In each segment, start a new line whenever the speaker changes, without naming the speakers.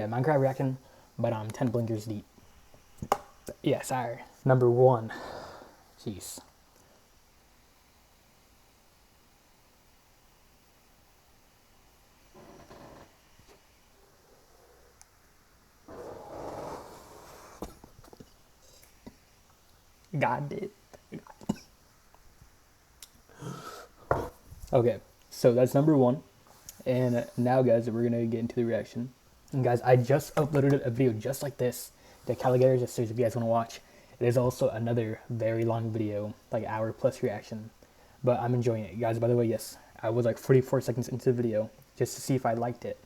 Yeah, Minecraft reaction, but I'm 10 blinkers deep. Yeah, sorry. Number 1. Jeez. God did. Okay, so that's number 1. And now, guys, we're gonna get into the reaction. And guys, I just uploaded a video just like this, the Calligator Sisters, if you guys want to watch. It is also another very long video, like hour plus reaction. But I'm enjoying it. Guys, by the way, yes, I was like 44 seconds into the video just to see if I liked it.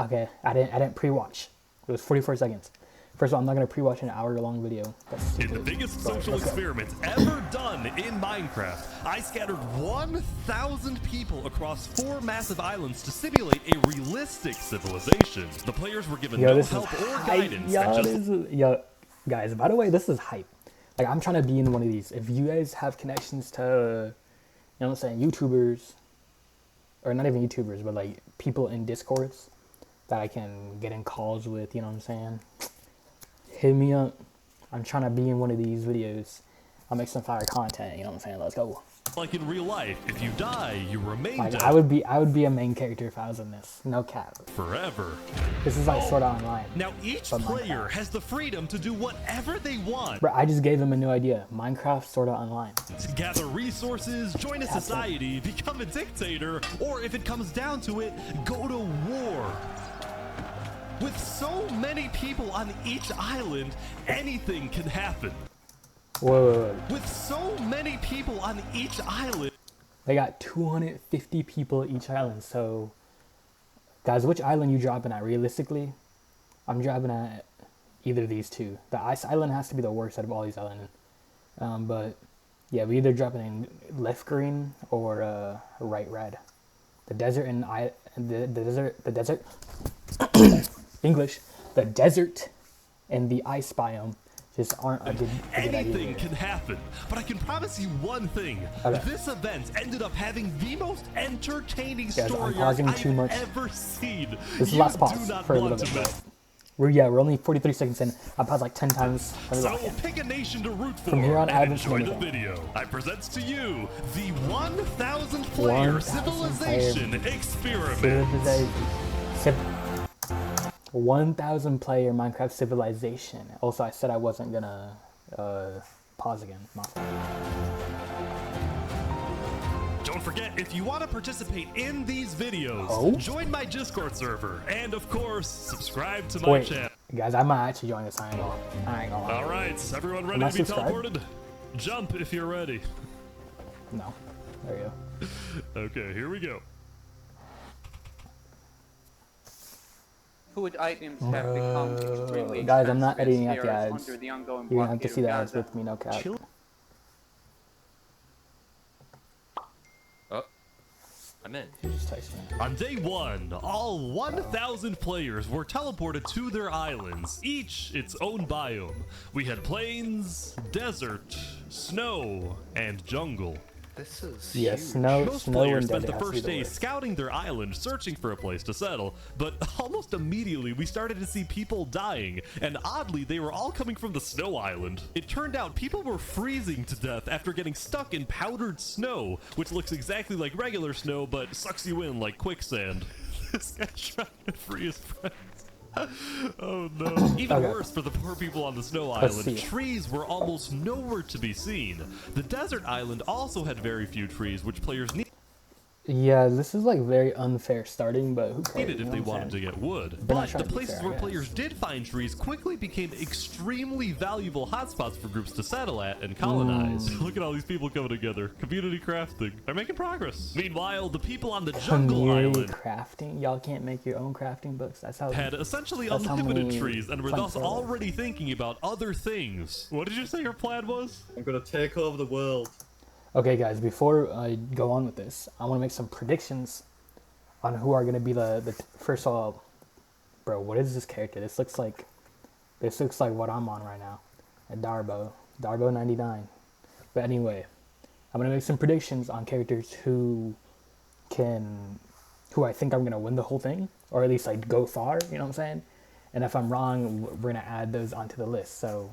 Okay, I didn't pre-watch. It was 44 seconds. First of all, I'm not going to pre-watch an hour-long video.
In the biggest social experiments ever done in Minecraft, I scattered 1,000 people across 4 massive islands to simulate a realistic civilization. The players were given no help or guidance.
Yo, guys, by the way, this is hype. Like, I'm trying to be in one of these. If you guys have connections to, you know what I'm saying, YouTubers, or not even YouTubers, but like people in Discords that I can get in calls with, you know what I'm saying? Hit me up. I'm trying to be in one of these videos. I'll make some fire content, you know what I'm saying? Let's go.
Like in real life, if you die, you remain dead.
I would be a main character if I was in this. No cap.
Forever.
This is like Sword Art Online.
Now each player has the freedom to do whatever they want.
Bro, I just gave him a new idea. Minecraft Sword Art Online.
To gather resources, join a society, become a dictator, or if it comes down to it, go to war. With so many people on each island, anything can happen.
Whoa.
With so many people on each island.
They got 250 people each island, so... Guys, which island you dropping at? Realistically, I'm dropping at either of these two. The ice island has to be the worst out of all these islands. But, yeah, we either dropping in left green or right red. The desert and the desert... English, the desert and the ice biome just aren't a good idea.
Anything can happen, but I can promise you one thing. Okay. This event ended up having the most entertaining story I've ever seen.
This is last pause for a little bit. We're only 43 seconds in. I paused like 10 times.
So pick a nation to root for.
From here on, I haven't
enjoy the video. I present to you the 1,000 player civilization experiment.
1,000 player Minecraft civilization. Also, I said I wasn't gonna pause again.
Don't forget, if you want to participate in these videos, join my Discord server, and of course, subscribe to my channel.
Guys, I might actually join this. I ain't gonna lie.
All right, is everyone ready to be teleported? Jump if you're ready.
No, there you
go. Okay, here we go.
Food items have become extremely
guys, I'm not editing out the ads.
You're
gonna have to see the ads with me, no cap.
Oh, I'm in. On day 1, all 1,000 players were teleported to their islands, each its own biome. We had plains, desert, snow, and jungle.
This is
huge.
Most players spent the first day scouting their island, searching for a place to settle, but almost immediately we started to see people dying, and oddly they were all coming from the snow island. It turned out people were freezing to death after getting stuck in powdered snow, which looks exactly like regular snow but sucks you in like quicksand. This guy's trying to free his friends. Oh no. Even worse for the poor people on the snow island, trees were almost nowhere to be seen. The desert island also had very few trees, which players needed.
Yeah, this is like very unfair starting, but who cares?
Needed if they wanted to get wood. But the places where players did find trees quickly became extremely valuable hotspots for groups to settle at and colonize. Look at all these people coming together. Community crafting. They're making progress. Meanwhile, the people on the jungle island
crafting. Y'all can't make your own crafting books. That's how
had essentially unlimited trees and were thus already thinking about other things. What did you say your plan was?
I'm gonna take over the world.
Okay, guys, before I go on with this, I want to make some predictions on who are going to be the first of all, bro, what is this character? This looks like what I'm on right now. And Darbo 99. But anyway, I'm going to make some predictions on characters who I think I'm going to win the whole thing or at least like go far. You know what I'm saying? And if I'm wrong, we're gonna add those onto the list. So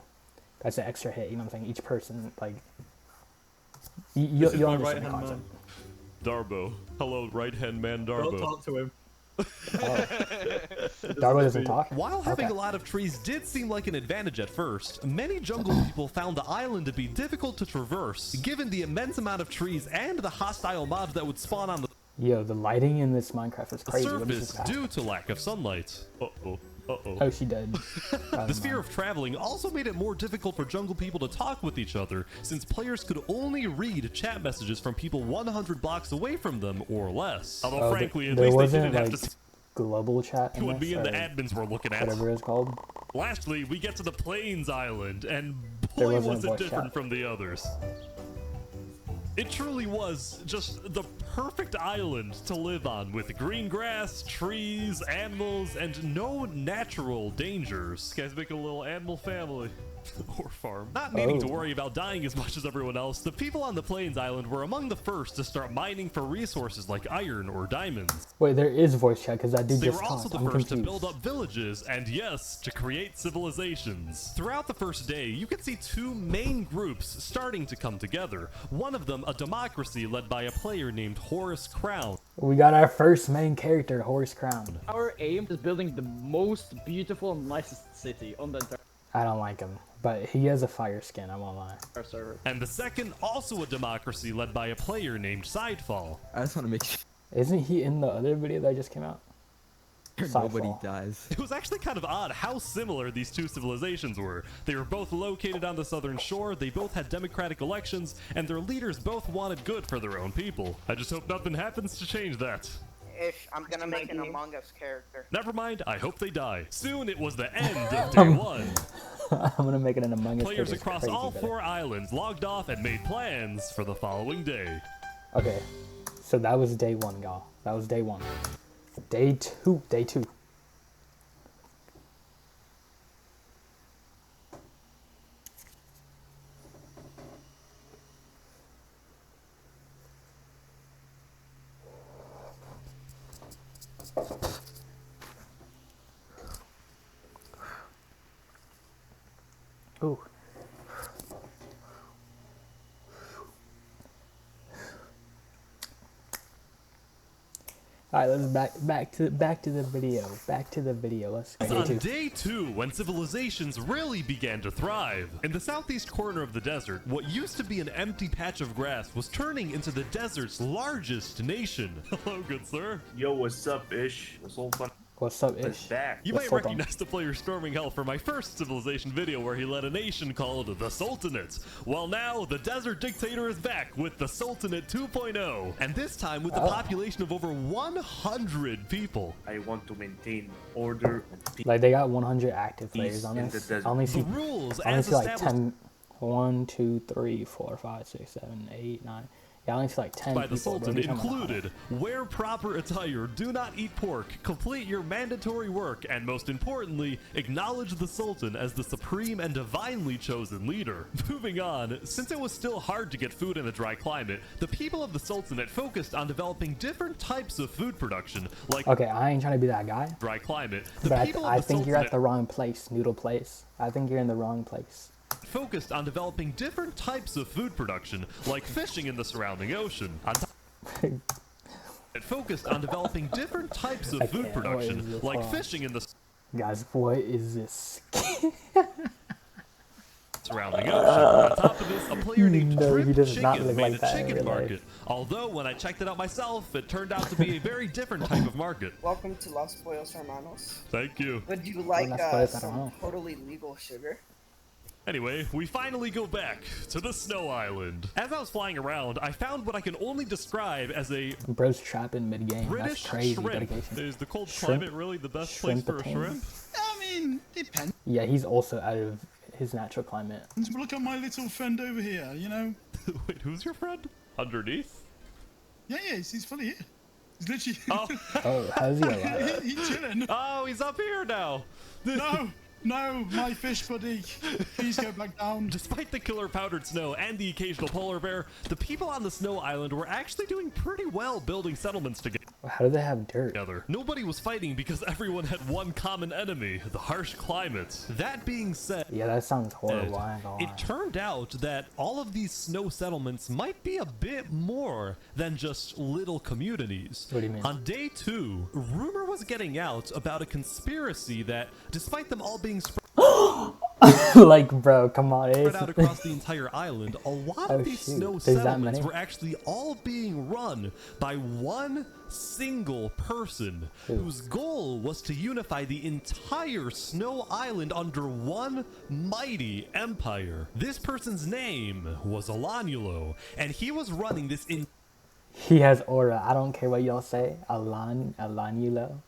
that's an extra hit. You know what I'm saying? Each person like
This is
you'll
my
understand the
right-hand
concept.
man. Darbo. Hello, right-hand man
Don't
Darbo.
talk to him.
Darbo doesn't talk.
While having
Okay.
a lot of trees did seem like an advantage at first, many jungle people found the island to be difficult to traverse, given the immense amount of trees and the hostile mobs that would spawn on the
Yo, the lighting in this Minecraft is crazy. What is
surface
this path?
due to lack of sunlight. Uh-oh. Uh-oh.
Oh, she did.
The sphere of traveling also made it more difficult for jungle people to talk with each other, since players could only read chat messages from people 100 blocks away from them or less. Although, frankly, at
there
least they
wasn't
didn't
like
have to see
global chat in
what
this,
me and the
or
admins were looking at.
whatever it's called.
Lastly, we get to the Plains Island, and
There
boy
wasn't
was
a
it
voice
different
chat.
from the others. It truly was just the perfect island to live on, with green grass, trees, animals, and no natural dangers. Guys, make a little animal family. Or farm. Not needing to
Oh.
worry about dying as much as everyone else, the people on the Plains Island were among the first to start mining for resources like iron or diamonds.
Wait, there is voice chat because that dude
They
just
were also
talked.
the
I'm
first to
confused.
build up villages and, yes, to create civilizations. Throughout the first day, you could see two main groups starting to come together. One of them a democracy led by a player named Horace Crown.
We got our first main character, Horse Crown.
Our aim is building the most beautiful and nicest city on the entire
I don't like him, but he has a fire skin. I won't lie.
server.
And the second, also a democracy led by a player named Sidefall.
I just want to make sure
Isn't he in the other video that just came out?
nobody
Sidefall.
dies.
It was actually kind of odd how similar these two civilizations were. They were both located on the southern shore, they both had democratic elections, and their leaders both wanted good for their own people. I just hope nothing happens to change that.
Ish, I'm gonna make an Among Us character.
Never mind, I hope they die. Soon it was the end of day one.
I'm gonna make it an Among Us.
Players
character.
across
Crazy
all
better.
4 islands logged off and made plans for the following day.
Okay, so that was day one, y'all. That was day one. Day two. Day two. Ooh. All right, let's back to the video. Back to the video. Let's go.
On day 2, when civilizations really began to thrive. In the southeast corner of the desert, what used to be an empty patch of grass was turning into the desert's largest nation. Hello, good sir.
Yo, what's up, Ish? What's all fun?
What's up,
It's
Ish?
back.
You
The
might
Sultan.
recognize the player Storming Hell from my first Civilization video where he led a nation called the Sultanate. Well, now the Desert Dictator is back with the Sultanate 2.0, and this time with a population of over 100 people.
I want to maintain order and peace.
Like they got 100 active players
Peace
on
in
this.
the desert.
I only
The
see
rules
I only
as
see like
established
10. 1, 2, 3, 4, 5, 6, 7, 8, 9. Yeah, I only see like 10
by
people.
the Sultan
bro. These are my-
included: wear proper attire, do not eat pork, complete your mandatory work, and most importantly, acknowledge the Sultan as the supreme and divinely chosen leader. Moving on, since it was still hard to get food in a dry climate, the people of the Sultanate focused on developing different types of food production, like
Okay, I ain't trying to be that guy,
dry climate. The
but
people
I
of the
think you're at
Sultanate
the wrong place, Noodle Place. I think you're in the wrong place.
focused on developing different types of food production, like fishing in the surrounding ocean. On top it focused on developing different types of
I
food
can't. What is
production,
this?
like
Hold on.
fishing in the
Guys, what is this?
surrounding ocean. On top of this, a player named
No, he
Trip
does not
Chicken
look
made
like
a
that in
chicken
real life.
market. Although, when I checked it out myself, it turned out to be a very different type of market.
Welcome to Los Pollos Hermanos.
Thank you.
Would you like
Las Pollos, I don't
some
know.
totally legal sugar?
Anyway, we finally go back to the Snow Island. As I was flying around, I found what I can only describe as a
Bro's trapping mid game.
British
That's crazy
shrimp.
dedication.
Is the cold
Shrimp-
climate really the best place for a
shrimp-a-tang.
shrimp?
I mean, depends.
Yeah, he's also out of his natural climate.
Look at my little friend over here, you know?
Wait, who's your friend? Underneath?
Yeah, he's fully here. He's literally...
Oh,
Oh, how's he alive?
he's chilling.
oh, he's up here now.
No, No, my fish buddy. Please go back down.
Despite the killer powdered snow and the occasional polar bear, the people on the snow island were actually doing pretty well building settlements
How do they have dirt?
together. Nobody was fighting because everyone had one common enemy, the harsh climate. That being said,
Yeah, that sounds horrible. I ain't gonna
it
lie.
turned out that all of these snow settlements might be a bit more than just little communities.
What do you mean?
On day 2, rumor was getting out about a conspiracy that, despite them all being spread
Like, bro, come on. It's,
out across the entire island, a lot
Oh,
of these
shoot.
snow
There's that
settlements
many?
were actually all being run by one single person whose goal was to unify the entire snow island under one mighty empire. This person's name was Alanulo, and he was running this
he has aura. I don't care what y'all say. Alanulo.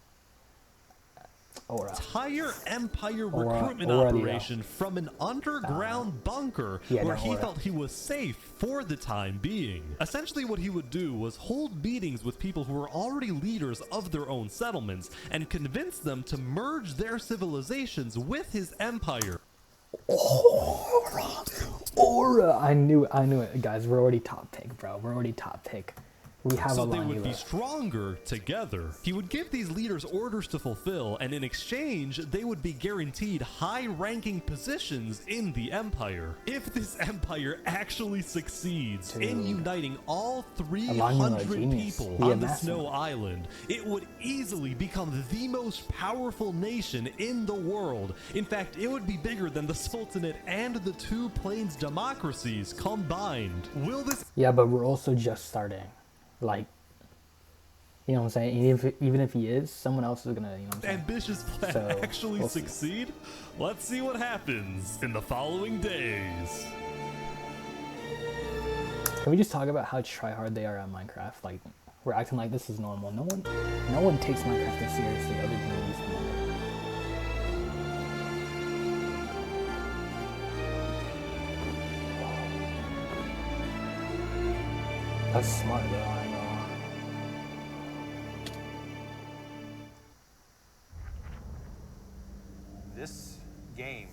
Aura.
entire empire
Aura-
recruitment
aura,
operation from an underground bunker
Yeah,
where
no
he
aura.
felt he was safe for the time being. Essentially what he would do was hold meetings with people who were already leaders of their own settlements and convince them to merge their civilizations with his empire.
Aura. I knew it, guys. We're already top pick, bro. We're already top pick. We have
So they would be
Alanulo.
stronger together. He would give these leaders orders to fulfill, and in exchange, they would be guaranteed high-ranking positions in the Empire. If this Empire actually succeeds in
Dude.
uniting all
Alanulo,
300
genius.
people
He
on
a
the
massive.
Snow Island, it would easily become the most powerful nation in the world. In fact, it would be bigger than the Sultanate and the two Plains democracies combined. Will this
Yeah, but we're also just starting. Like, you know what I'm saying? Even if he is, someone else is gonna, you know what I'm saying?
ambitious plan
So,
actually
we'll see.
succeed? Let's see what happens in the following days.
Can we just talk about how tryhard they are at Minecraft? Like, we're acting like this is normal. No one takes Minecraft as seriously other than these people. That's smart though, I ain't gonna lie.
This game,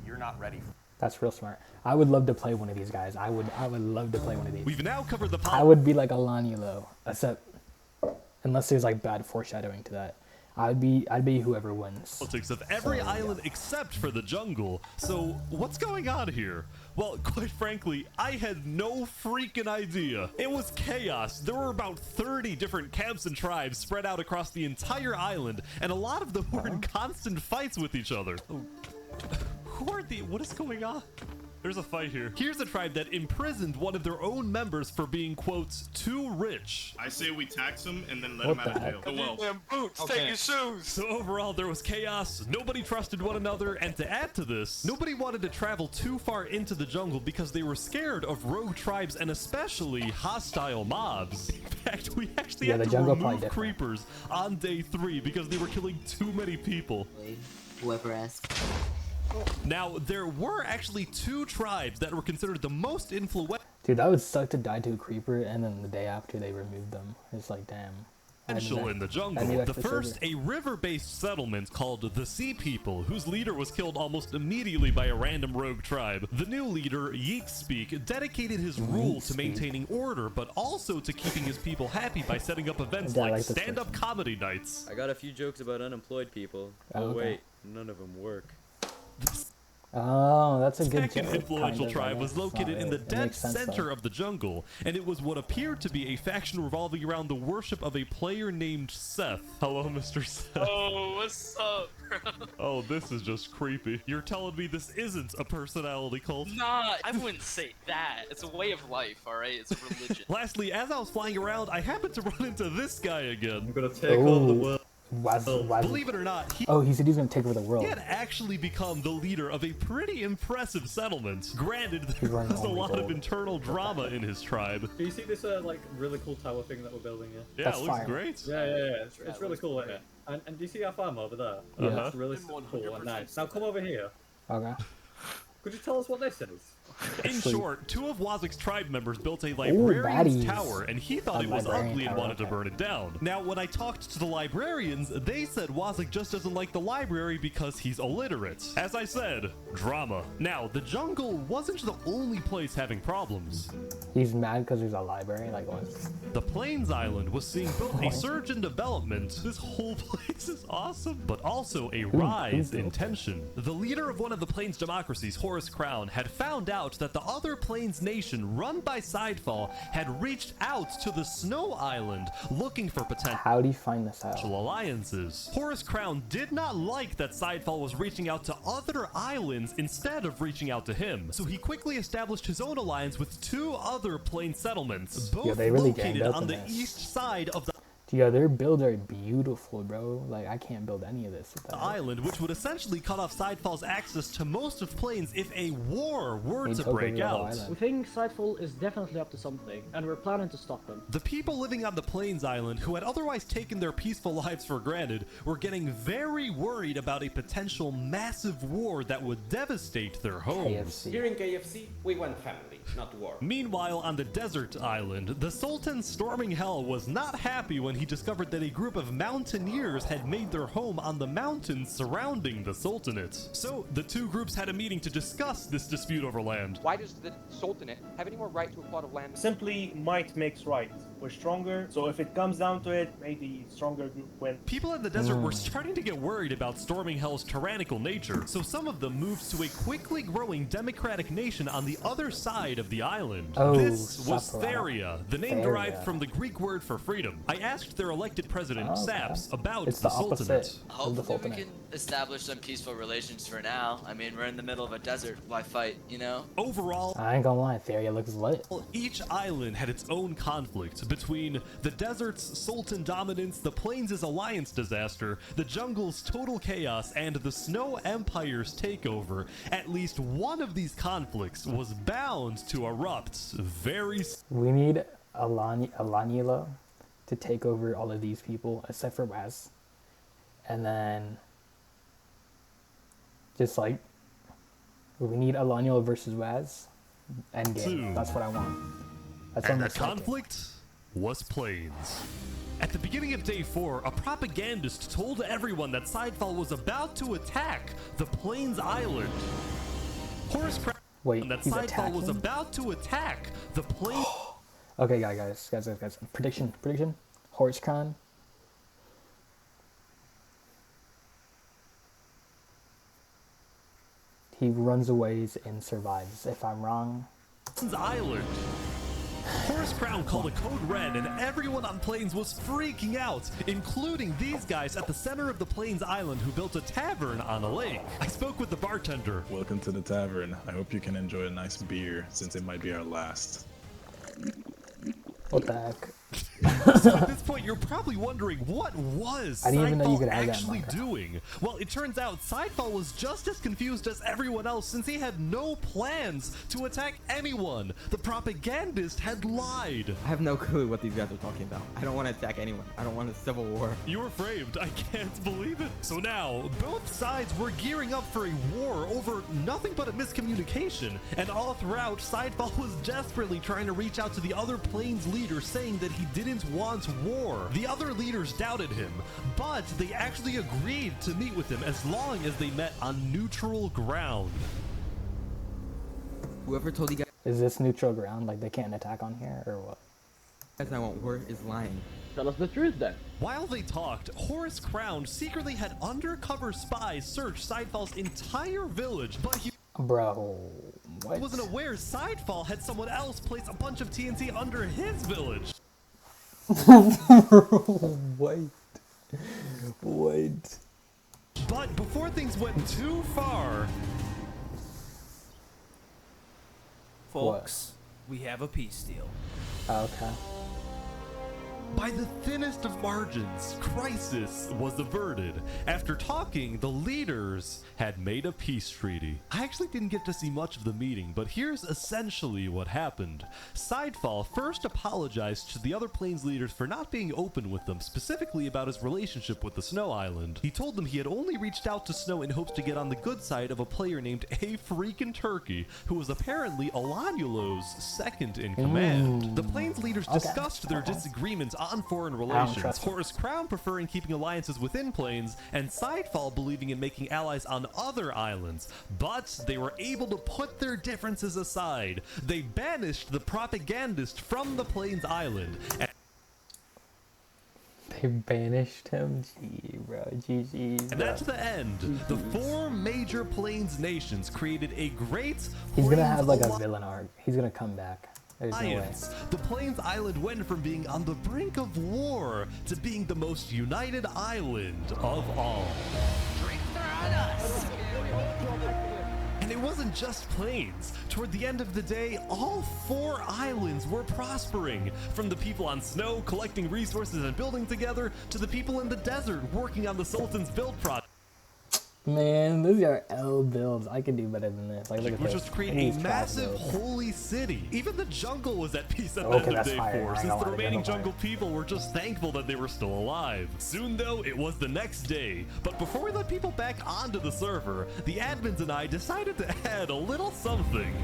you're not ready for.
That's real smart. I would love to play one of these guys. I would love to play one of these.
We've now covered the
I would be like Alanulo, except unless there's like bad foreshadowing to that. I'd be whoever wins.
politics of every
So,
island except for the jungle. So what's going on here? Well, quite frankly, I had no freaking idea. It was chaos. There were about 30 different camps and tribes spread out across the entire island, and a lot of them were in constant fights with each other. Oh. Who are the... What is going on? There's a fight here. Here's a tribe that imprisoned one of their own members for being, quote, too rich.
I say we tax him and then let
What
him out
the
of
heck?
jail. Oh, well.
Boots, take your shoes.
So overall, there was chaos, nobody trusted one another, and to add to this, nobody wanted to travel too far into the jungle because they were scared of rogue tribes and especially hostile mobs. In fact, we actually
Yeah,
had
the
to
jungle probably
remove
different.
creepers on day 3 because they were killing too many people.
Whoever asked.
Now, there were actually 2 tribes that were considered the most influential
Dude, that would suck to die to a creeper and then the day after they removed them. It's like, damn. I knew
in the
that-
jungle.
I knew that
The
for
first,
sure.
a river-based settlement called the Sea People, whose leader was killed almost immediately by a random rogue tribe. The new leader, Yeatspeak, dedicated his rule to
Yeatspeak.
maintaining order, but also to keeping his people happy by setting up events
Yeah, I
like
like this
stand-up comedy nights.
I got a few jokes about unemployed people.
Oh,
Oh,
okay.
wait, none of them work.
Oh, that's a
The
good
second
joke,
influential
kind of, I
tribe
guess.
was
It's not
located in
really-
the
it
dead
makes sense, though.
center of the jungle, and it was what appeared to be a faction revolving around the worship of a player named Seth. Hello, Mr. Seth.
Oh, what's up, bro?
Oh, this is just creepy. You're telling me this isn't a personality cult?
Nah, I wouldn't say that. It's a way of life, alright? It's a religion.
Lastly, as I was flying around, I happened to run into this guy again.
I'm gonna take
Ooh.
Believe it or not, he
Oh, he said he's gonna take over the world.
had actually become the leader of a pretty impressive settlement. Granted, there
He's running
was a
only
lot of
gold.
internal drama in his tribe.
Do you see this like really cool tower thing that we're building here?
Yeah,
That's
it looks
fire.
great.
Yeah. It's really cool. Right? And do you see our farm over there?
Yeah.
It's really cool and nice. Now come over here.
Okay.
Could you tell us what this is?
In short, two of Wazik's tribe members built a librarian's tower, and he thought it was ugly and wanted to burn it down. Now, when I talked to the librarians, they said Wazik just doesn't like the library because he's illiterate. As I said, drama. Now, the jungle wasn't the only place having problems.
He's mad because there's a library, like what?
The Plains Island was seeing both a surge in development, this whole place is awesome, but also a rise in tension. The leader of one of the Plains democracies, Horus Crown, had found out that the other Plains nation run by Sidefall had reached out to the Snow Island looking for potential
How do you find this out?
alliances. Horus Crown did not like that Sidefall was reaching out to other islands instead of reaching out to him, so he quickly established his own alliance with two other Plains settlements, both
they really
located
ganged up
on
in
the
this.
east side of the
Yeah, their builds are beautiful, bro. Like, I can't build any of this with that.
island, which would essentially cut off Sidefall's access to most of Plains if a war were
He
to
took
break
over the whole
out.
island.
We think Sidefall is definitely up to something, and we're planning to stop them.
The people living on the Plains Island, who had otherwise taken their peaceful lives for granted, were getting very worried about a potential massive war that would devastate their homes.
KFC.
Here in KFC, we want family, not war.
Meanwhile, on the desert island, the Sultan Storming Hell was not happy when he discovered that a group of mountaineers had made their home on the mountains surrounding the Sultanate. So, the two groups had a meeting to discuss this dispute over land.
Why does the Sultanate have any more right to a plot of land?
Simply, might makes right. We're stronger, so if it comes down to it, may the stronger group win.
People in the desert were starting to get worried about Storming Hell's tyrannical nature, so some of them moved to a quickly growing democratic nation on the other side of the island.
Oh,
This was
Sapporo.
Theria, the name
Theria.
derived from the Greek word for freedom. I asked their elected president, Saps, about
It's
the
the opposite
Sultanate.
of the
Hopefully we
Sultanate.
can establish some peaceful relations for now. I mean, we're in the middle of a desert. Why fight, you know?
Overall,
I ain't gonna lie, Theria looks lit.
each island had its own conflict between the desert's Sultan dominance, the plains' alliance disaster, the jungle's total chaos, and the Snow Empire's takeover. At least one of these conflicts was bound to erupt very soon.
We need Alanilo to take over all of these people, except for Waz. And then, just like, we need Alanilo versus Waz. Endgame. That's what I want. That's
And the
almost like it.
conflict was Plains. At the beginning of day 4, a propagandist told everyone that Sidefall was about to attack the Plains Island. Horus Crown
Wait,
that
he's
Sidefall was
attacking?
about to attack the Plains.
Okay, guys. Prediction. Horus Khan. He runs away and survives. If I'm wrong,
Island. Horus Crown called a code red, and everyone on Plains was freaking out, including these guys at the center of the Plains Island who built a tavern on a lake. I spoke with the bartender.
Welcome to the tavern. I hope you can enjoy a nice beer, since it might be our last.
what the heck?
So at this point, you're probably wondering, what was
I didn't even know you
Sidefall
could add that in
actually
Minecraft.
doing? Well, it turns out Sidefall was just as confused as everyone else, since he had no plans to attack anyone. The propagandist had lied.
I have no clue what these guys are talking about. I don't want to attack anyone. I don't want a civil war.
You were framed. I can't believe it. So now, both sides were gearing up for a war over nothing but a miscommunication. And all throughout, Sidefall was desperately trying to reach out to the other Plains leaders, saying that he didn't want war. The other leaders doubted him, but they actually agreed to meet with him as long as they met on neutral ground.
Whoever told you guys
Is this neutral ground? Like they can't attack on here, or what?
I want war is lying.
Tell us the truth then.
While they talked, Horus Crown secretly had undercover spies search Sidefall's entire village, but he
Bro, what?
wasn't aware Sidefall had someone else place a bunch of TNT under his village.
Wait.
But before things went too far,
folks, we have a peace deal.
Okay.
By the thinnest of margins, crisis was averted. After talking, the leaders had made a peace treaty. I actually didn't get to see much of the meeting, but here's essentially what happened. Sidefall first apologized to the other Plains leaders for not being open with them, specifically about his relationship with the Snow Island. He told them he had only reached out to Snow in hopes to get on the good side of a player named A Freakin' Turkey, who was apparently Alanulo's second in command. The Plains leaders discussed their disagreements on foreign relations, Horus Crown preferring keeping alliances within Plains, and Sidefall believing in making allies on other islands. But they were able to put their differences aside. They banished the propagandist from the Plains Island.
They banished him? Gee, bro. GG.
And that's the end. The 4 major Plains nations created a great
He's gonna have like a villain arc. He's gonna come back. There's no way.
The Plains Island went from being on the brink of war to being the most united island of all.
Drinks are on us!
And it wasn't just Plains. Toward the end of the day, all 4 islands were prospering. From the people on Snow collecting resources and building together, to the people in the desert working on the Sultan's build project.
Man, these are L builds. I could do better than this. Like, look at
Which
this.
was create a massive holy city. Even the jungle was at peace at the end of day 4, since the remaining jungle people were just thankful that they were still alive. Soon though, it was the next day. But before we let people back onto the server, the admins and I decided to add a little something.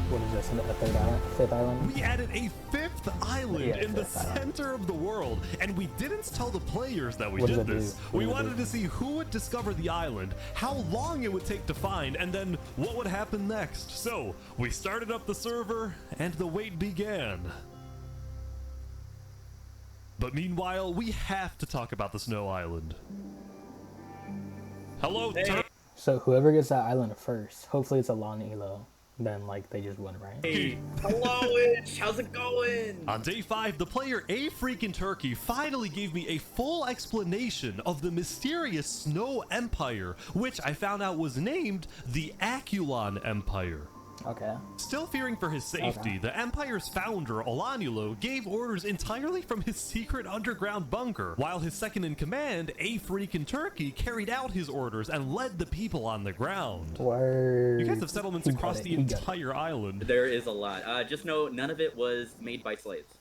What is this, a 5th island?
We added a 5th island in the center of the world, and we didn't tell the players that we did this. We wanted to see who would discover the island, how long it would take to find, and then what would happen next. So, we started up the server, and the wait began. But meanwhile, we have to talk about the Snow Island. Hello,
So whoever gets that island first, hopefully it's a Lon Elo. Then, like, they just won, right?
Hey, hello-ish, how's it going?
On day 5, the player A Freakin' Turkey finally gave me a full explanation of the mysterious Snow Empire, which I found out was named the Aculon Empire.
Okay.
Still fearing for his safety, the Empire's founder, Alanulo, gave orders entirely from his secret underground bunker, while his second-in-command, A Freakin' Turkey, carried out his orders and led the people on the ground.
Word.
You guys have settlements across the entire island.
There is a lot. Just know none of it was made by slaves.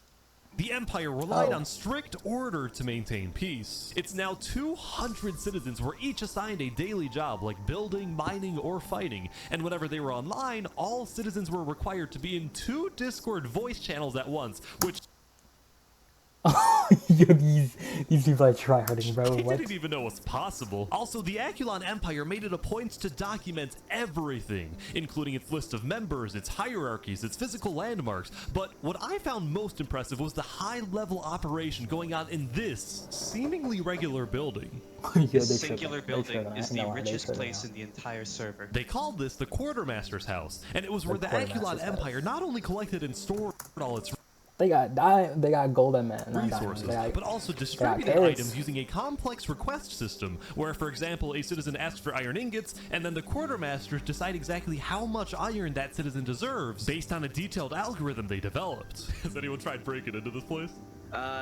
The Empire relied on strict order to maintain peace. It's now 200 citizens were each assigned a daily job like building, mining, or fighting, and whenever they were online, all citizens were required to be in 2 Discord voice channels at once, which
Yo, these people are tryharding, bro.
I
What?
didn't even know was possible. Also, the Aculon Empire made it a point to document everything, including its list of members, its hierarchies, its physical landmarks. But what I found most impressive was the high-level operation going on in this seemingly regular building.
This singular building is the richest place in the entire server.
They called this the Quartermaster's House, and it was where the Aculon Empire not only collected and stored all its
They got gold and
resources, but also distributed items using a complex request system, where, for example, a citizen asks for iron ingots, and then the quartermasters decide exactly how much iron that citizen deserves, based on a detailed algorithm they developed. Has anyone tried breaking into this place?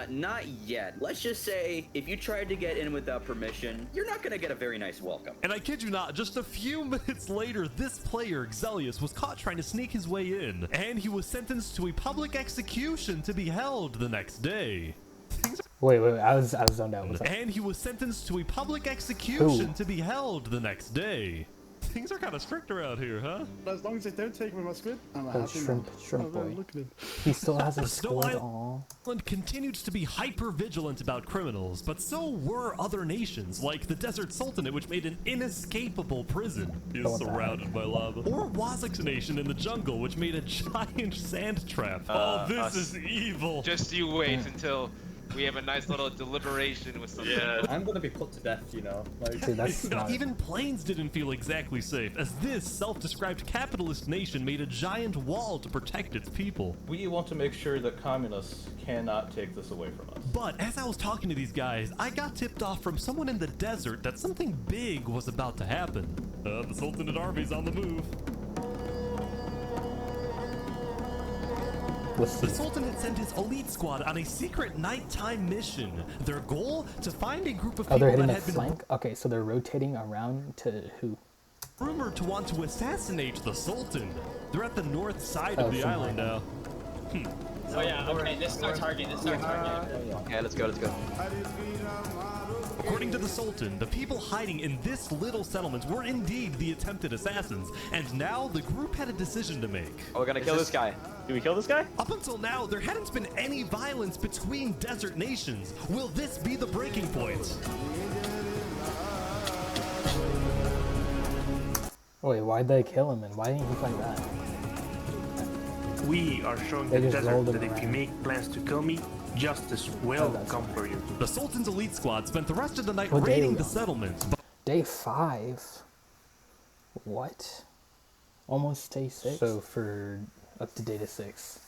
Not yet. Let's just say, if you tried to get in without permission, you're not gonna get a very nice welcome.
And I kid you not, just a few minutes later, this player, Xelius, was caught trying to sneak his way in, and he was sentenced to a public execution to be held the next day.
Wait, I was zoned out.
And he was sentenced to a public execution to be held the next day. Things are kind of strict around here, huh?
As long as they don't take me my squid, I'm
Oh,
happy.
shrimp boy.
Look at him.
He still has a
Snow
squid. Aw.
Island continues to be hyper-vigilant about criminals, but so were other nations, like the Desert Sultanate, which made an inescapable prison. He is surrounded by lava. Or Wazak's nation in the jungle, which made a giant sand trap. Oh, this is evil.
Just you wait until we have a nice little deliberation with some.
Yeah, I'm gonna be put to death, you know. Like,
Dude, that's not...
Even Plains didn't feel exactly safe, as this self-described capitalist nation made a giant wall to protect its people.
We want to make sure that communists cannot take this away from us.
But as I was talking to these guys, I got tipped off from someone in the desert that something big was about to happen. The Sultanate army's on the move. The Sultan had sent his elite squad on a secret nighttime mission. Their goal? To find a group of people
they're hitting
that
the
had been
flank? Okay, so they're rotating around to who?
rumored to want to assassinate the Sultan. They're at the north side of the island now.
Oh yeah, okay, this is our target,
Okay, let's go.
According to the Sultan, the people hiding in this little settlement were indeed the attempted assassins, and now the group had a decision to make.
Oh, we're gonna kill this guy.
Do we kill this guy?
Up until now, there hadn't been any violence between desert nations. Will this be the breaking point?
Wait, why'd they kill him and why didn't he fight back?
We are showing the desert that if you make plans to kill me, justice will come for you.
The Sultan's elite squad spent the rest of the night
What day
raiding
are we
the
on?
settlement.
Day 5? What? Almost day 6? So for up to day 6.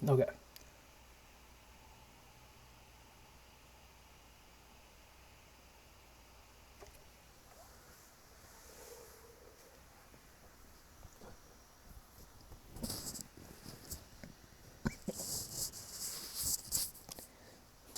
Okay.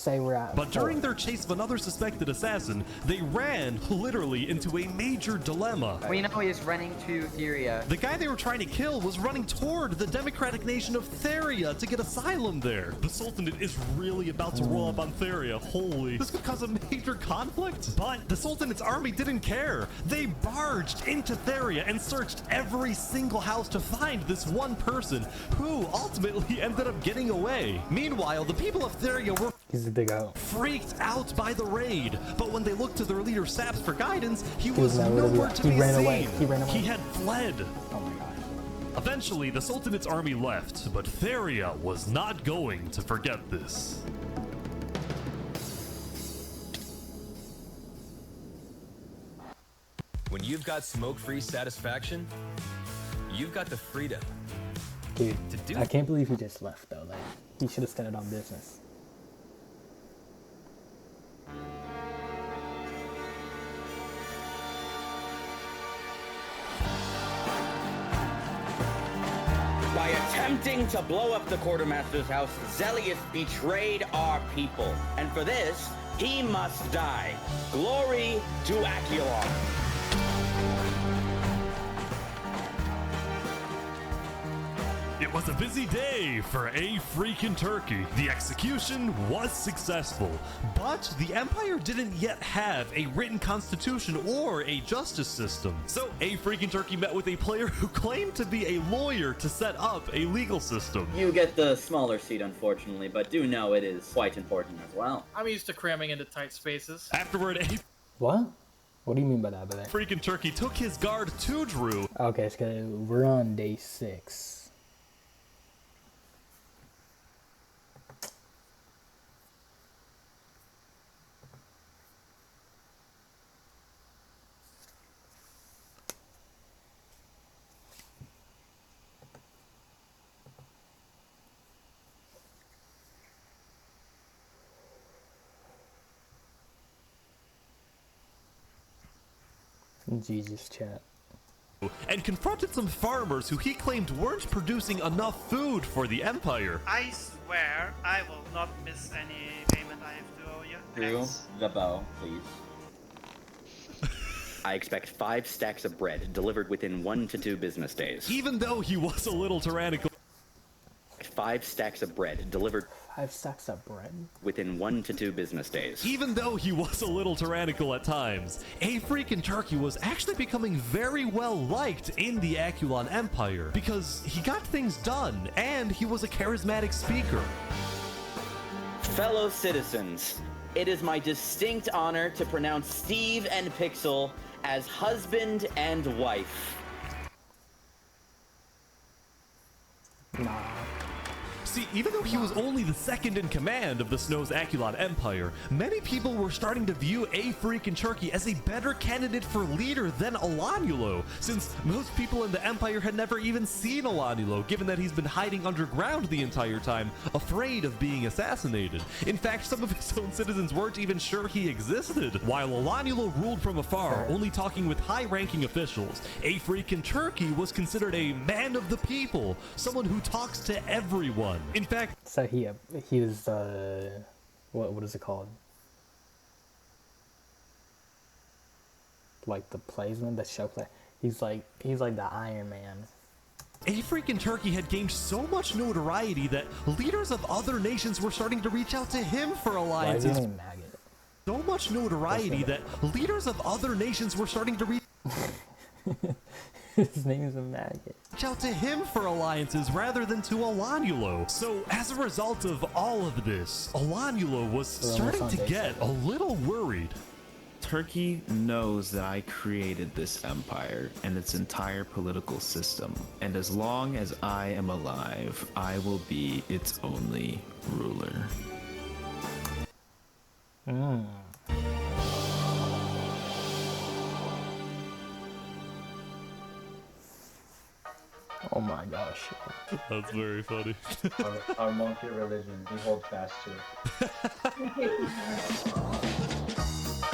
Say we're at
But during their chase of another suspected assassin, they ran literally into a major dilemma.
We know he's running to Theria.
The guy they were trying to kill was running toward the democratic nation of Theria to get asylum there. The Sultanate is really about to roll up on Theria. Holy. This could cause a major conflict. But the Sultanate's army didn't care. They barged into Theria and searched every single house to find this one person who ultimately ended up getting away. Meanwhile, the people of Theria were freaked out by the raid. But when they looked to their leader Saps for guidance, he was nowhere to be seen. He had fled.
Oh my god.
Eventually, the Sultanate's army left, but Theria was not going to forget this.
When you've got smoke-free satisfaction, you've got the freedom.
Dude, I can't believe he just left though. Like, he should have started on business.
By attempting to blow up the quartermaster's house, Zelius betrayed our people. And for this, he must die. Glory to Aculon.
It was a busy day for A Freakin' Turkey. The execution was successful, but the Empire didn't yet have a written constitution or a justice system. So A Freakin' Turkey met with a player who claimed to be a lawyer to set up a legal system.
You get the smaller seat, unfortunately, but do know it is quite important as well.
I'm used to cramming into tight spaces.
Afterward,
What? What do you mean by that?
Freakin' Turkey took his guard to Drew.
Okay, so we're on day 6. Jesus, chat.
And confronted some farmers who he claimed weren't producing enough food for the Empire.
I swear I will not miss any payment I have to owe you.
Drew, the bow, please. I expect 5 stacks of bread delivered within 1 to 2 business days.
Even though he was a little tyrannical.
5 stacks of bread delivered
5 stacks of bread?
Within 1 to 2 business days.
Even though he was a little tyrannical at times, A Freakin' Turkey was actually becoming very well liked in the Aculon Empire because he got things done and he was a charismatic speaker.
Fellow citizens, it is my distinct honor to pronounce Steve and Pixel as husband and wife.
Nah.
See, even though he was only the second in command of the Snow's Akulon Empire, many people were starting to view A freaking Turkey as a better candidate for leader than Alanulo, since most people in the Empire had never even seen Alanulo, given that he's been hiding underground the entire time, afraid of being assassinated. In fact, some of his own citizens weren't even sure he existed. While Alanulo ruled from afar, only talking with high-ranking officials, A freaking Turkey was considered a man of the people, someone who talks to everyone. In fact,
so he was what is it called? Like the playsman, the show play. He's like the Iron Man.
A freaking Turkey had gained so much notoriety that leaders of other nations were starting to reach out to him for alliances.
Why is his name Maggot?
So much notoriety that leaders of other nations were starting to reach
His name is a Maggot.
out to him for alliances rather than to Alanulo. So as a result of all of this, Alanulo was starting to get a little worried.
Turkey knows that I created this empire and its entire political system, and as long as I am alive, I will be its only ruler.
Oh my gosh.
That's very funny.
Our monkey religion, we hold fast to it.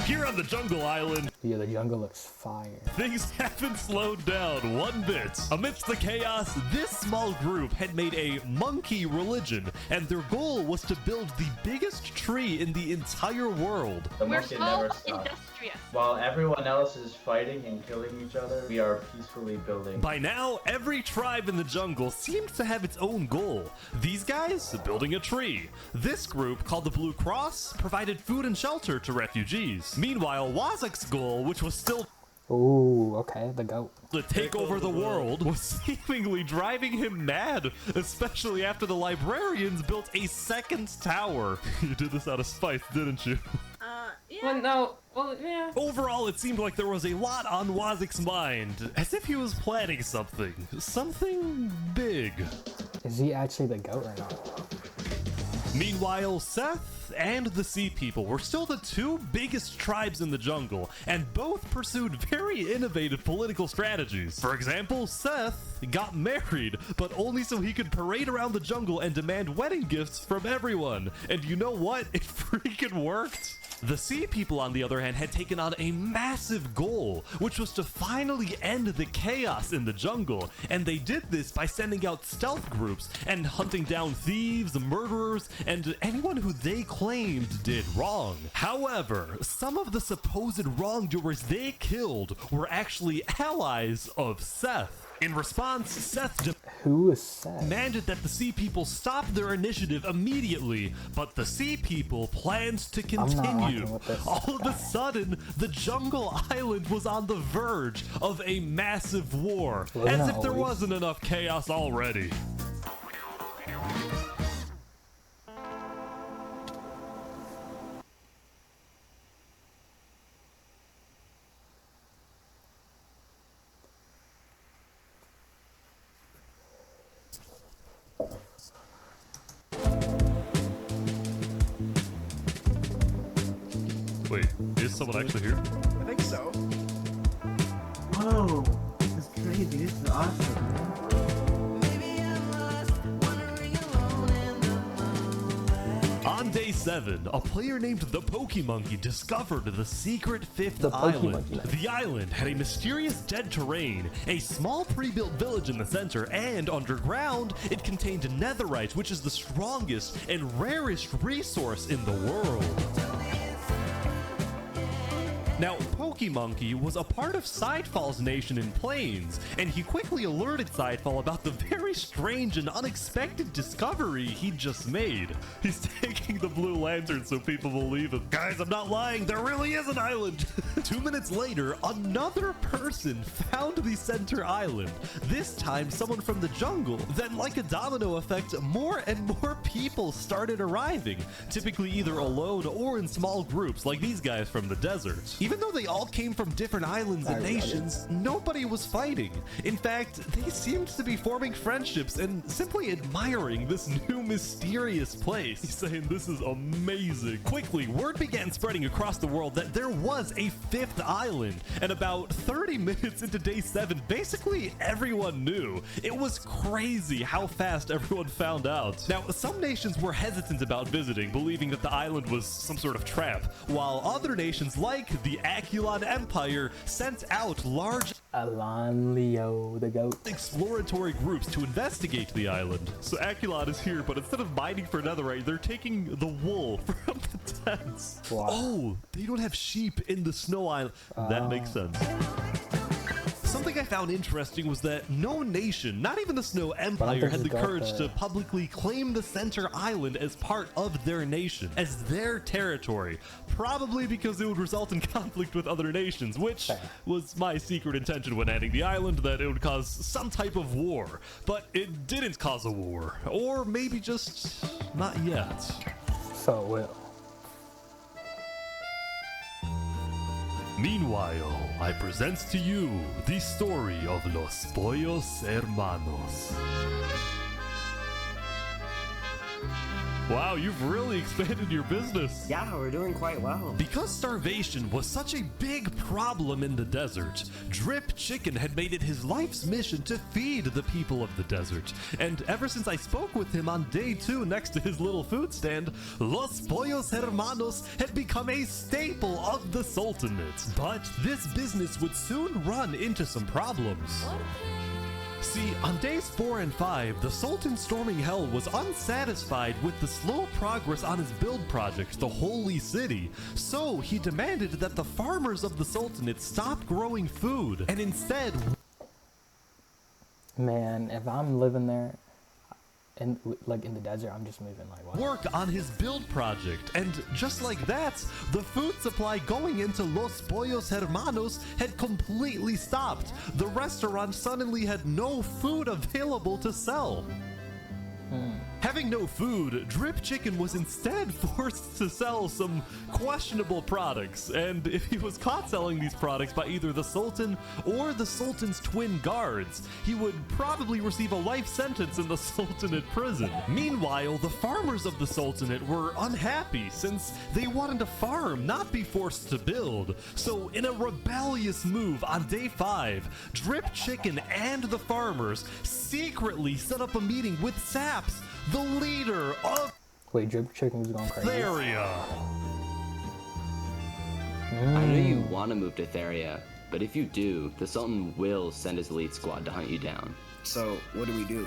Here on the Jungle Island,
yeah, the jungle looks fire.
Things haven't slowed down one bit. Amidst the chaos, this small group had made a monkey religion, and their goal was to build the biggest tree in the entire world.
The monkey never stops. While everyone else is fighting and killing each other, we are peacefully building.
By now, every tribe in the jungle seemed to have its own goal. These guys, building a tree. This group, called the Blue Cross, provided food and shelter to refugees. Meanwhile, Wazak's goal, which was still
Ooh, okay, the goat.
to take over the world, was seemingly driving him mad, especially after the librarians built a second tower. You did this out of spite, didn't you?
Yeah. Well, no. Well, yeah.
Overall, it seemed like there was a lot on Wazak's mind, as if he was planning something. Something big.
Is he actually the goat or not?
Meanwhile, Seth and the Sea People were still the two biggest tribes in the jungle, and both pursued very innovative political strategies. For example, Seth got married, but only so he could parade around the jungle and demand wedding gifts from everyone. And you know what? It freaking worked. The Sea People, on the other hand, had taken on a massive goal, which was to finally end the chaos in the jungle, and they did this by sending out stealth groups and hunting down thieves, murderers, and anyone who they claimed did wrong. However, some of the supposed wrongdoers they killed were actually allies of Seth. In response, Seth
Who is Seth?
demanded that the Sea People stop their initiative immediately, but the Sea People planned to continue. All of a sudden, the Jungle Island was on the verge of a massive war, as if there wasn't enough chaos already. Wait, is someone actually here?
I think so.
Whoa, this is crazy. This is awesome.
On day 7, a player named the Pokemonkey discovered the secret fifth island. The island had a mysterious dead terrain, a small pre-built village in the center, and underground, it contained netherite, which is the strongest and rarest resource in the world. Now, Pokemonkey was a part of Sidefall's nation in Plains, and he quickly alerted Sidefall about the very strange and unexpected discovery he'd just made. He's taking the blue lantern so people believe him. Guys, I'm not lying, there really is an island! 2 minutes later, another person found the center island. This time, someone from the jungle. Then, like a domino effect, more and more people started arriving, typically either alone or in small groups, like these guys from the desert. Even though they all came from different islands and nations, nobody was fighting. In fact, they seemed to be forming friendships and simply admiring this new mysterious place. He's saying this is amazing. Quickly, word began spreading across the world that there was a 5th island, and about 30 minutes into day 7, basically everyone knew. It was crazy how fast everyone found out. Now, some nations were hesitant about visiting, believing that the island was some sort of trap, while other nations like the Aculon Empire sent out large
Alon Leo the goat
exploratory groups to investigate the island. So Aculon is here, but instead of mining for netherite, they're taking the wool from the tents.
Wow.
Oh, they don't have sheep in the snow island. That makes sense. Something I found interesting was that no nation, not even the Snow Empire, had the courage to publicly claim the center island as part of their nation, as their territory, probably because it would result in conflict with other nations, which was my secret intention when adding the island, that it would cause some type of war. But it didn't cause a war, or maybe just not yet.
So it will.
Meanwhile, I present to you the story of Los Pollos Hermanos. Wow, you've really expanded your business.
Yeah, we're doing quite well.
Because starvation was such a big problem in the desert, Drip Chicken had made it his life's mission to feed the people of the desert. And ever since I spoke with him on day 2 next to his little food stand, Los Pollos Hermanos had become a staple of the Sultanate. But this business would soon run into some problems. See, on days 4 and 5, the Sultan storming hell was unsatisfied with the slow progress on his build project, the Holy City. So he demanded that the farmers of the Sultanate stop growing food and instead...
Man, if I'm living there, in the desert, I'm just moving like what?
Work on his build project, and just like that, the food supply going into Los Pollos Hermanos had completely stopped. The restaurant suddenly had no food available to sell. Having no food, Drip Chicken was instead forced to sell some questionable products, and if he was caught selling these products by either the Sultan or the Sultan's twin guards, he would probably receive a life sentence in the Sultanate prison. Meanwhile, the farmers of the Sultanate were unhappy since they wanted to farm, not be forced to build. So in a rebellious move on day 5, Drip Chicken and the farmers secretly set up a meeting with Saps, the leader of...
Wait, Drip Chicken was going crazy.
Theria.
I know you want to move to Theria, but if you do, the Sultan will send his elite squad to hunt you down.
So, what do we do?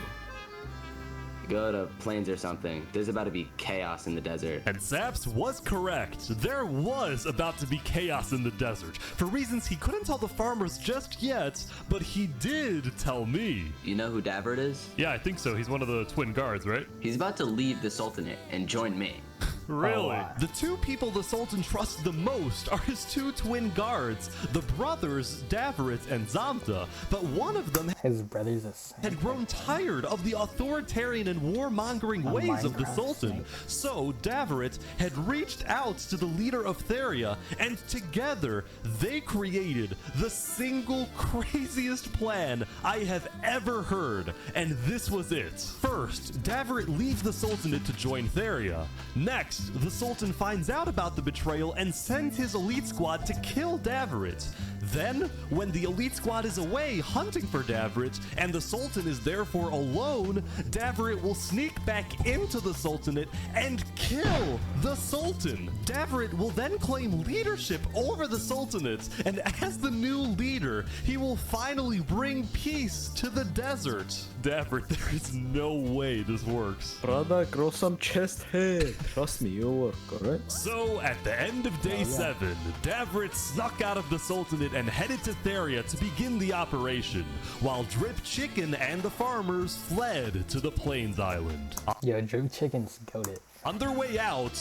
Go to Plains or something. There's about to be chaos in the desert.
And Saps was correct. There was about to be chaos in the desert, for reasons he couldn't tell the farmers just yet, but he did tell me.
You know who Davert is?
Yeah, I think so. He's one of the twin guards, right?
He's about to leave the Sultanate and join me.
Really? The 2 people the Sultan trusts the most are his 2 twin guards, the brothers Davrit and Zamta, but one of them,
his brothers,
had grown tired of the authoritarian and warmongering ways of the Sultan. So Davrit had reached out to the leader of Theria, and together they created the single craziest plan I have ever heard, and this was it. First, Davrit leaves the Sultanate to join Theria. Next, the Sultan finds out about the betrayal and sends his elite squad to kill Davrit. Then, when the elite squad is away hunting for Davrit, and the Sultan is therefore alone, Davrit will sneak back into the Sultanate and kill the Sultan. Davrit will then claim leadership over the Sultanate, and as the new leader, he will finally bring peace to the desert. Davrit, there is no way this works.
Brother, grow some chest hair. Trust me, you'll work, alright?
So, at the end of day 7, Davrit snuck out of the Sultanate and headed to Theria to begin the operation, while Drip Chicken and the farmers fled to the Plains Island.
Yo, Drip Chicken's goated.
On their way out,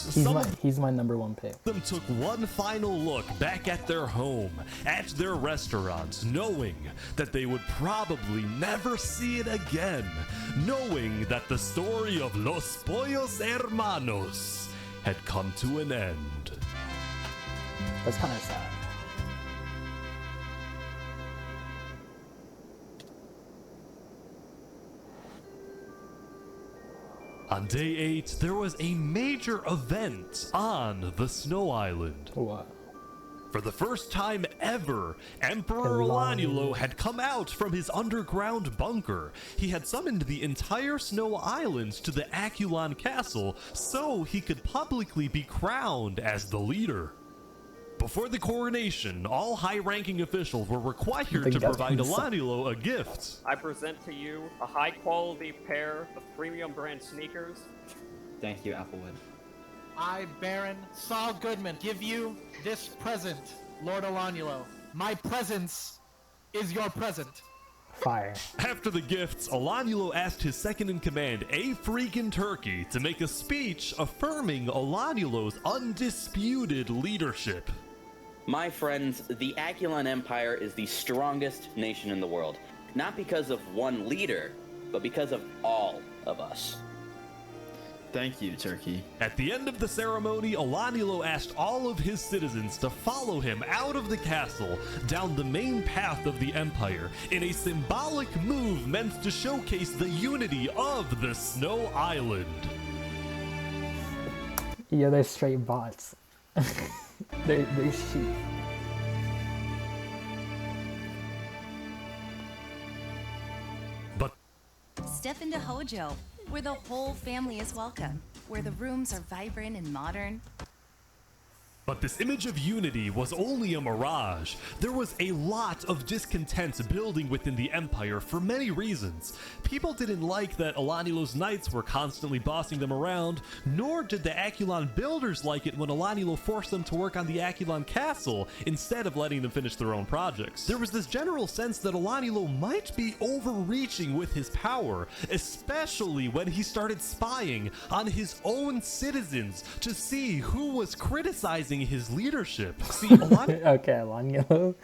he's my number 1 pick.
Them took one final look back at their home, at their restaurant, knowing that they would probably never see it again, knowing that the story of Los Pollos Hermanos had come to an end.
That's kind of sad.
On day 8, there was a major event on the Snow Island.
What?
For the first time ever, Emperor Olanulo had come out from his underground bunker. He had summoned the entire Snow Island to the Aculon Castle so he could publicly be crowned as the leader. Before the coronation, all high-ranking officials were required to provide Olanulo a gift.
I present to you a high-quality pair of premium brand sneakers.
Thank you, Applewood.
I, Baron Saul Goodman, give you this present, Lord Olanulo. My presence is your present.
Fire.
After the gifts, Olanulo asked his second-in-command, A Freakin' Turkey, to make a speech affirming Olanulo's undisputed leadership.
My friends, the Aculon Empire is the strongest nation in the world. Not because of one leader, but because of all of us.
Thank you, Turkey.
At the end of the ceremony, Olanulo asked all of his citizens to follow him out of the castle, down the main path of the Empire, in a symbolic move meant to showcase the unity of the Snow Island.
Yeah, they're straight bots. they're sheep.
But
step into Hojo, where the whole family is welcome, where the rooms are vibrant and modern.
But this image of unity was only a mirage. There was a lot of discontent building within the Empire for many reasons. People didn't like that Olanulo's knights were constantly bossing them around, nor did the Aculon builders like it when Olanulo forced them to work on the Aculon Castle instead of letting them finish their own projects. There was this general sense that Olanulo might be overreaching with his power, especially when he started spying on his own citizens to see who was criticizing his leadership. See,
Olanulo,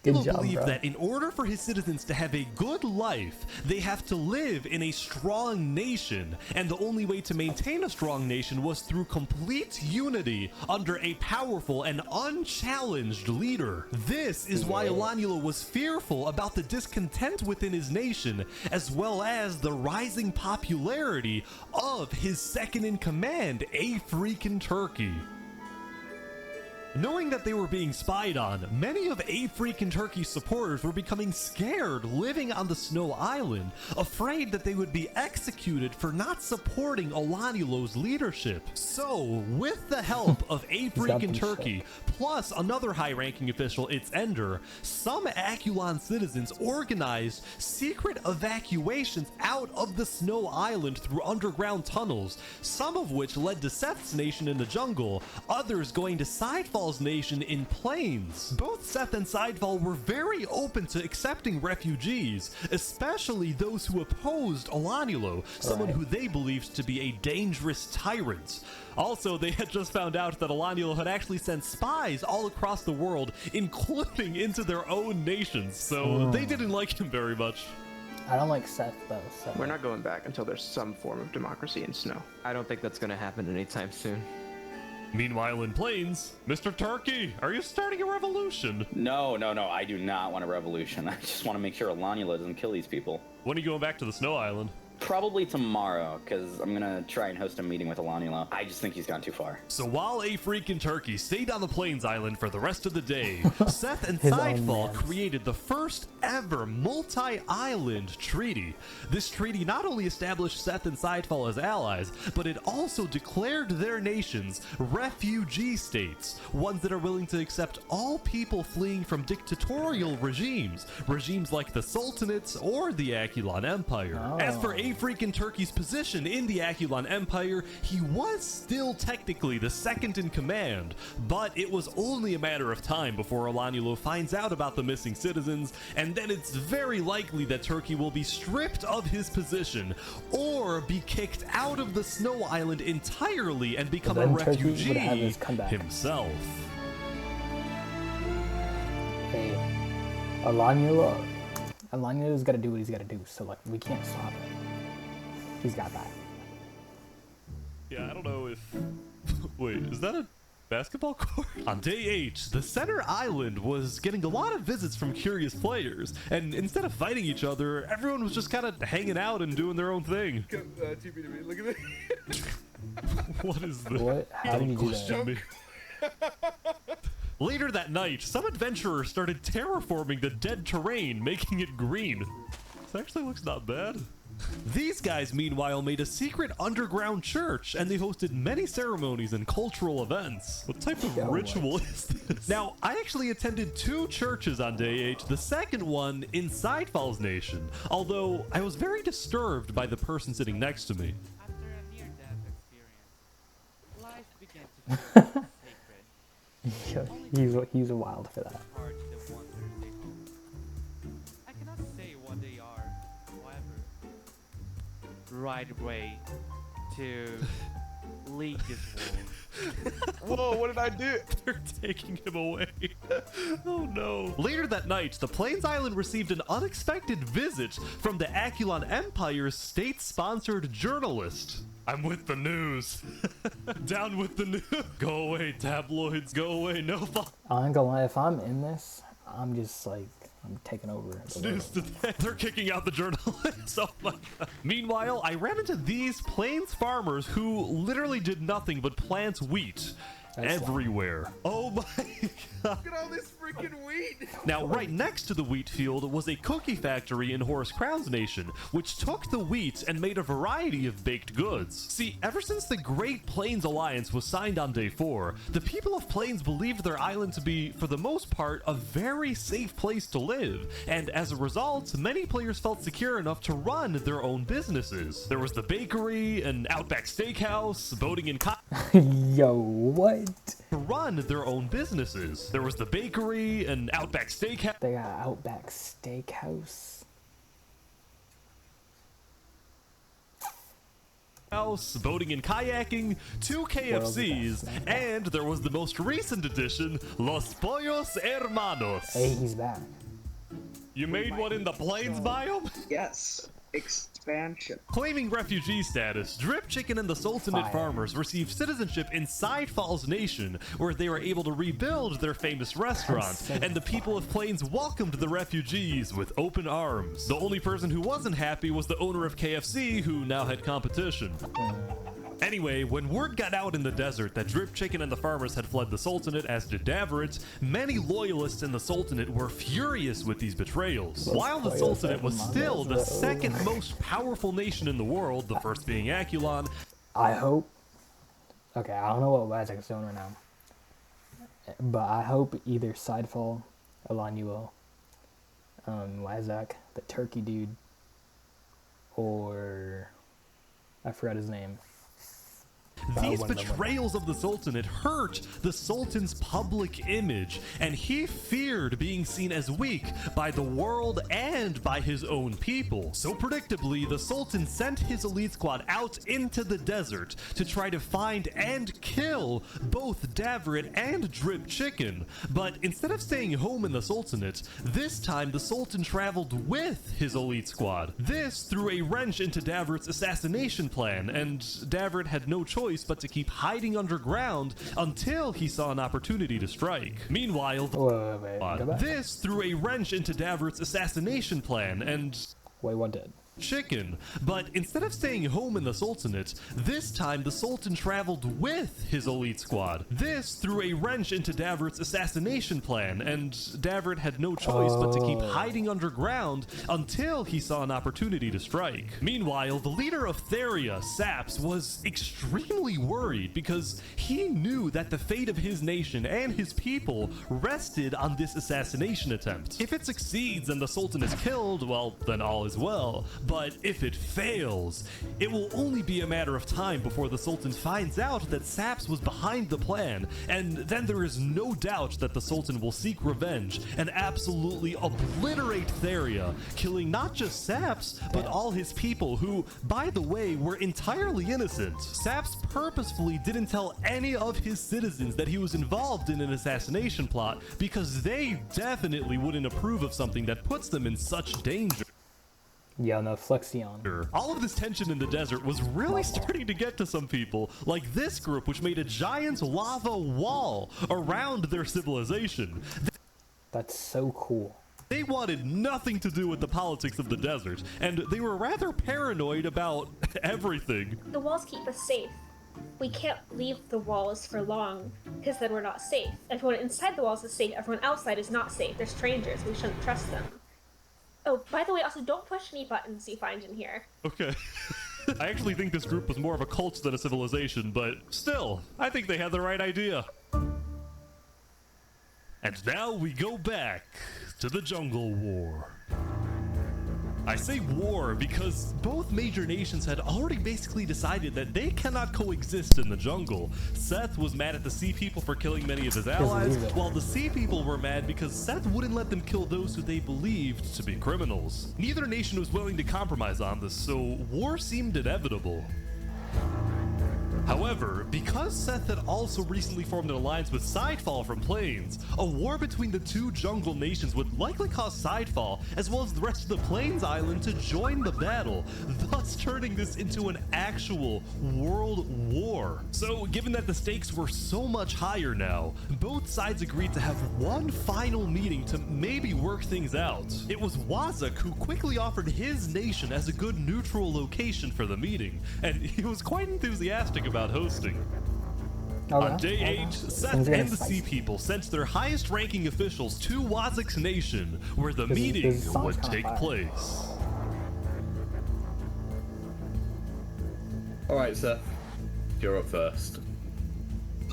good job,
believed
bro.
that in order for his citizens to have a good life, they have to live in a strong nation, and the only way to maintain a strong nation was through complete unity under a powerful and unchallenged leader. This is why Olanulo was fearful about the discontent within his nation, as well as the rising popularity of his second-in-command, A Freakin' Turkey. Knowing that they were being spied on, many of A Freakin' Turkey's supporters were becoming scared living on the Snow Island, afraid that they would be executed for not supporting Olanulo's leadership. So, with the help of A Freakin' Turkey, plus another high-ranking official, its Ender, some Aculon citizens organized secret evacuations out of the Snow Island through underground tunnels, some of which led to Seth's nation in the jungle, others going to Sidefall's nation in plains. Both Seth and Sidefall were very open to accepting refugees, especially those who opposed Olanulo, someone who they believed to be a dangerous tyrant. Also, they had just found out that Olanulo had actually sent spies all across the world, including into their own nations, so they didn't like him very much.
I don't like Seth though, so.
We're not going back until there's some form of democracy in Snow.
I don't think that's gonna happen anytime soon.
Meanwhile in Plains, Mr. Turkey, are you starting a revolution?
No, I do not want a revolution. I just want to make sure Olanulo doesn't kill these people.
When are you going back to the Snow Island?
Probably tomorrow, because I'm gonna try and host a meeting with Olanulo. I just think he's gone too far.
So while A Freakin' Turkey stayed on the Plains Island for the rest of the day, Seth and Sidefall created the first ever multi-island treaty. This treaty not only established Seth and Sidefall as allies, but it also declared their nations refugee states, ones that are willing to accept all people fleeing from dictatorial regimes like the Sultanates or the Aculon Empire. As for A Freakin' Turkey's position in the Aculon Empire, he was still technically the second in command, but it was only a matter of time before Olanulo finds out about the missing citizens, and then it's very likely that Turkey will be stripped of his position, or be kicked out of the Snow Island entirely and become a refugee himself.
Hey, Olanulo's gotta do what he's gotta do, so like, we can't stop it. He's got that.
Yeah, I don't know if... Wait, is that a basketball court. On day 8, the center island was getting a lot of visits from curious players, and instead of fighting each other, everyone was just kind of hanging out and doing their own thing.
Come, TP to me. Look at me.
What is this?
What? How do you do that?
Later that night, some adventurer started terraforming the dead terrain, making it green. This actually looks not bad. These guys, meanwhile, made a secret underground church, and they hosted many ceremonies and cultural events. What type of ritual is this? Now, I actually attended 2 churches on day 8, the second one inside Falls Nation, although I was very disturbed by the person sitting next to me.
After a near-death experience, life began to feel sacred.
He's wild for that.
I cannot say what they are, however. Right way to lead this war.
Whoa, what did I do?
They're taking him away. Oh no. Later that night, the Plains Island received an unexpected visit from the Aculon Empire's state-sponsored journalist. I'm with the news. Down with the news. Go away, tabloids. Go away. No fun.
I ain't gonna lie, if I'm in this, I'm just like, I'm taking over.
They're kicking out the journalists. Oh my god. Meanwhile, I ran into these Plains farmers who literally did nothing but plant wheat. Everywhere. Oh my god.
Look at all this freaking wheat.
Now, right next to the wheat field was a cookie factory in Horus Crown's nation, which took the wheat and made a variety of baked goods. See, ever since the Great Plains Alliance was signed on day 4, the people of Plains believed their island to be, for the most part, a very safe place to live, and as a result, many players felt secure enough to run their own businesses. There was the bakery, an Outback Steakhouse, boating and
Yo, what?
To run their own businesses. There was the bakery, an Outback Steakhouse.
They got Outback Steakhouse.
Boating and kayaking, 2 KFCs, and there was the most recent addition, Los Pollos Hermanos.
Hey, he's back.
You made one in the Plains biome?
Yes. Expansion.
Claiming refugee status, Drip Chicken and the Sultanate farmers received citizenship inside Falls Nation, where they were able to rebuild their famous restaurant, and the people of Plains welcomed the refugees with open arms. The only person who wasn't happy was the owner of KFC, who now had competition. Anyway, when word got out in the desert that Drip Chicken and the farmers had fled the Sultanate, as did Davrit, many loyalists in the Sultanate were furious with these betrayals. While the Sultanate was still the second most powerful nation in the world, the first being Aculon.
I hope... Okay, I don't know what Wazak's doing right now. But I hope either Sidefall, Elanuel, Wazak, the turkey dude, or... I forgot his name.
These betrayals of the Sultanate hurt the Sultan's public image, and he feared being seen as weak by the world and by his own people. So predictably, the Sultan sent his elite squad out into the desert to try to find and kill both Davrit and Drip Chicken. But instead of staying home in the Sultanate, this time the Sultan traveled with his elite squad. This threw a wrench into Davrit's assassination plan, and Davrit had no choice but to keep hiding underground until he saw an opportunity to strike. Meanwhile, this threw a wrench into Davrit's assassination plan, and...
Wait, what did?
Chicken. But instead of staying home in the Sultanate, this time the Sultan traveled with his elite squad. This threw a wrench into Davrit's assassination plan, and Davrit had no choice but to keep hiding underground until he saw an opportunity to strike. Meanwhile, the leader of Theria, Saps, was extremely worried because he knew that the fate of his nation and his people rested on this assassination attempt. If it succeeds and the Sultan is killed, well, then all is well. But if it fails, it will only be a matter of time before the Sultan finds out that Saps was behind the plan, and then there is no doubt that the Sultan will seek revenge and absolutely obliterate Theria, killing not just Saps, but all his people who, by the way, were entirely innocent. Saps purposefully didn't tell any of his citizens that he was involved in an assassination plot because they definitely wouldn't approve of something that puts them in such danger.
Yeah, no, Flexion.
All of this tension in the desert was really starting to get to some people, like this group, which made a giant lava wall around their civilization.
That's so cool.
They wanted nothing to do with the politics of the desert, and they were rather paranoid about everything.
The walls keep us safe. We can't leave the walls for long, because then we're not safe. Everyone inside the walls is safe, everyone outside is not safe. They're strangers, we shouldn't trust them. Oh, by the way, also don't push any buttons you find in here.
Okay. I actually think this group was more of a cult than a civilization, but still, I think they had the right idea. And now we go back to the Jungle War. I say war because both major nations had already basically decided that they cannot coexist in the jungle. Seth was mad at the Sea People for killing many of his allies, while the Sea People were mad because Seth wouldn't let them kill those who they believed to be criminals. Neither nation was willing to compromise on this, so war seemed inevitable. However, because Seth had also recently formed an alliance with Sidefall from Plains, a war between the two jungle nations would likely cause Sidefall, as well as the rest of the Plains Island, to join the battle, thus turning this into an actual world war. So, given that the stakes were so much higher now, both sides agreed to have one final meeting to maybe work things out. It was Wazak who quickly offered his nation as a good neutral location for the meeting, and he was quite enthusiastic about hosting. On day 8, Seth and the Sea People sent their highest ranking officials to Wazak's nation, where the meeting would take place.
Alright, Seth, you're up first.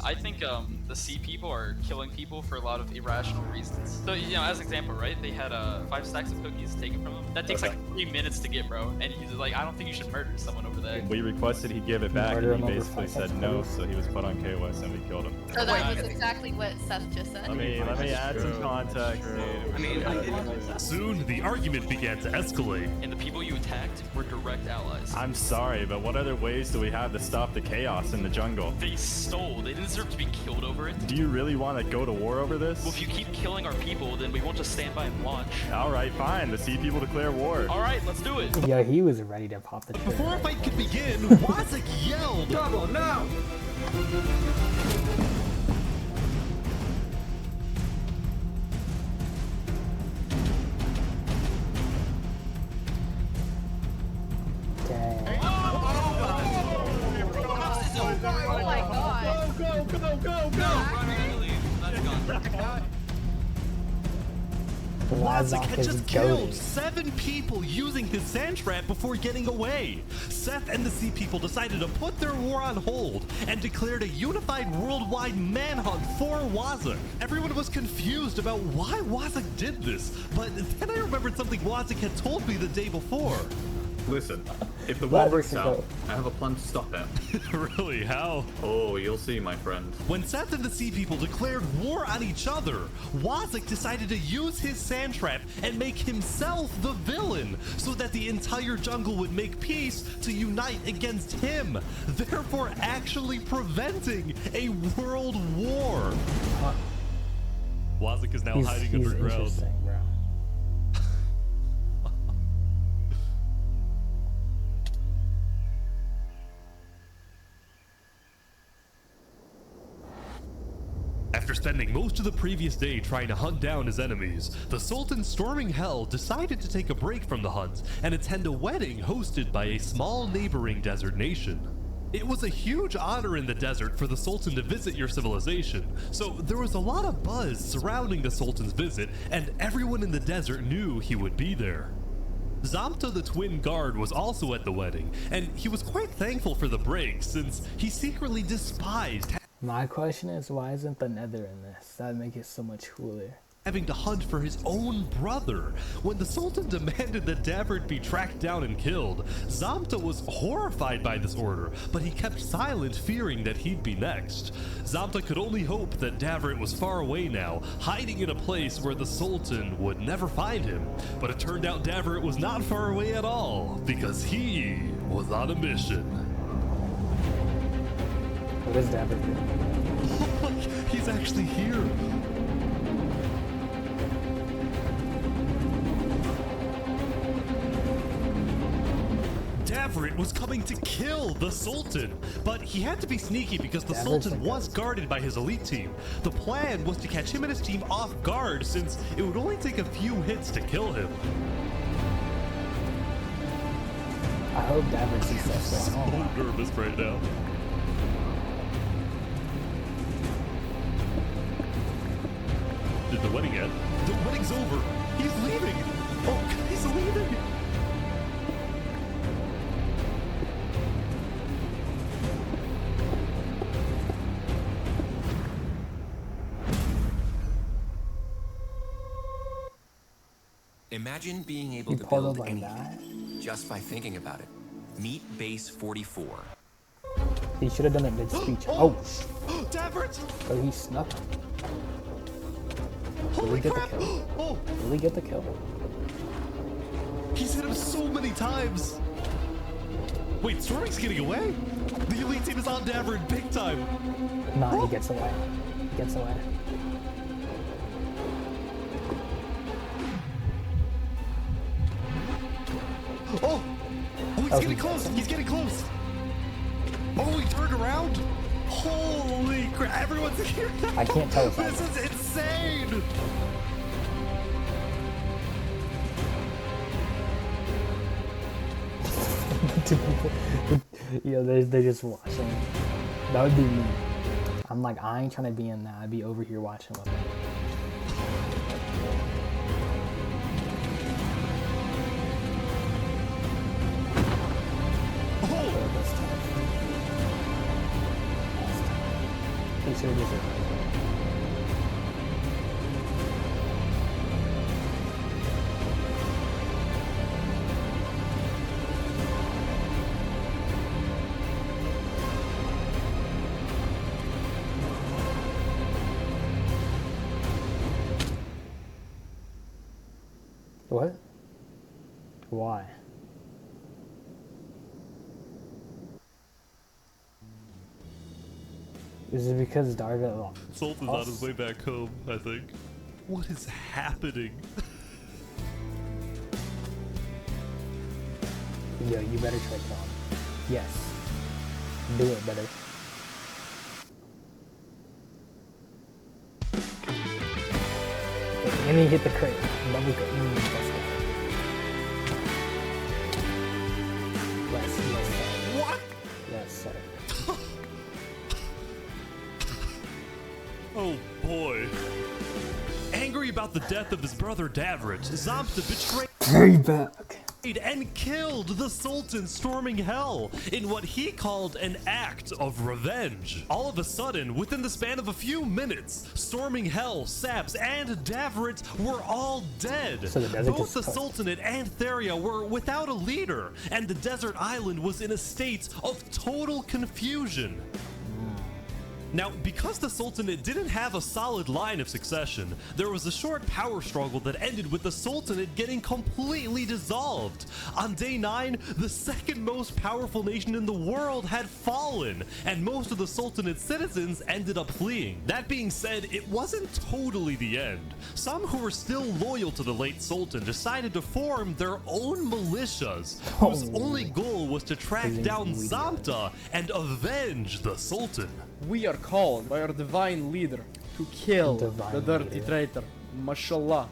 I think the Sea People are killing people for a lot of irrational reasons. So, you know, as an example, right? They had 5 stacks of cookies taken from them. That takes like 3 minutes to get, bro. And he's like, I don't think you should murder someone over there.
We requested he give it back, and he basically said no, so he was put on KOS and we killed him.
So that was exactly what Seth just said.
Let me add some context, dude.
Soon, the argument began to escalate.
And the people you attacked were direct allies.
I'm sorry, but what other ways do we have to stop the chaos in the jungle?
They stole. They didn't deserve to be killed over it.
Do you really want to go to war over this?
Well, if you keep killing our people, then we won't just stand by and watch.
Alright, fine. The Sea People declare war.
Alright, let's do it.
Yeah, he was ready to pop the trigger.
Before a fight could begin, Wazak yelled,
"Double now!"
Oh my god.
Go!
Wazak had just killed 7 people using his sand trap before getting away. Seth and the Sea People decided to put their war on hold and declared a unified worldwide manhunt for Wazak. Everyone was confused about why Wazak did this, but then I remembered something Wazak had told me the day before.
Listen, if the war breaks out, I have a plan to stop it.
Really? How?
Oh, you'll see, my friend.
When Seth and the Sea People declared war on each other, Wazak decided to use his sand trap and make himself the villain, so that the entire jungle would make peace to unite against him, therefore actually preventing a world war. Wazak is now hiding underground. After spending most of the previous day trying to hunt down his enemies, the Sultan storming Hell decided to take a break from the hunt and attend a wedding hosted by a small neighboring desert nation. It was a huge honor in the desert for the Sultan to visit your civilization, so there was a lot of buzz surrounding the Sultan's visit, and everyone in the desert knew he would be there. Zamta the Twin Guard was also at the wedding, and he was quite thankful for the break since he secretly despised
My question is, why isn't the Nether in this? That'd make it so much cooler.
having to hunt for his own brother. When the Sultan demanded that Davert be tracked down and killed, Zamta was horrified by this order, but he kept silent, fearing that he'd be next. Zamta could only hope that Davert was far away now, hiding in a place where the Sultan would never find him. But it turned out Davert was not far away at all, because he was on a mission.
What is Davert doing?
Look, he's actually here. Davrit was coming to kill the Sultan, but he had to be sneaky because the Sultan was guarded by his elite team. The plan was to catch him and his team off guard since it would only take a few hits to kill him.
I hope Davrit's successful.
I'm so nervous right now. Did the wedding end? The wedding's over. He's leaving. Oh, he's leaving.
Imagine being able to build anything just by thinking about it. Meet Base 44.
He should have done a mid-speech. Oh!
Davrit!
Oh, he snuck him. Will he get the kill?
Oh!
Will he get the kill?
He's hit him so many times. Wait, Storming's getting away? The elite team is on Davrit big time.
Nah, he gets away. He gets away.
Oh! Oh, he's getting close! He's getting close! Oh, he turned around! Holy crap! Everyone's here now!
I can't tell if
this is insane!
Yeah, they're just watching. That would be me. I'm like, I ain't trying to be in that. I'd be over here watching with them. He should have just. What? Why? Is it because Darvit
Sultan's on his way back home, I think. What is happening?
Yo, you better try kill him. Yes. Do it better. And he hit the crate. Double crate. Yes, sir.
What?
Yes, sir.
Oh boy. Angry about the death of his brother Davrit, Zamta betrayed
Very back.
And killed the Sultan storming hell in what he called an act of revenge. All of a sudden, within the span of a few minutes, storming hell, Saps, and Davrit were all dead.
So
both the Sultanate and Theria were without a leader, and the desert island was in a state of total confusion. Now, because the Sultanate didn't have a solid line of succession, there was a short power struggle that ended with the Sultanate getting completely dissolved. On day 9, the second most powerful nation in the world had fallen, and most of the Sultanate's citizens ended up fleeing. That being said, it wasn't totally the end. Some who were still loyal to the late Sultan decided to form their own militias, whose only goal was to track down Zamta and avenge the Sultan.
We are called by our divine leader to kill the dirty traitor. Mashallah.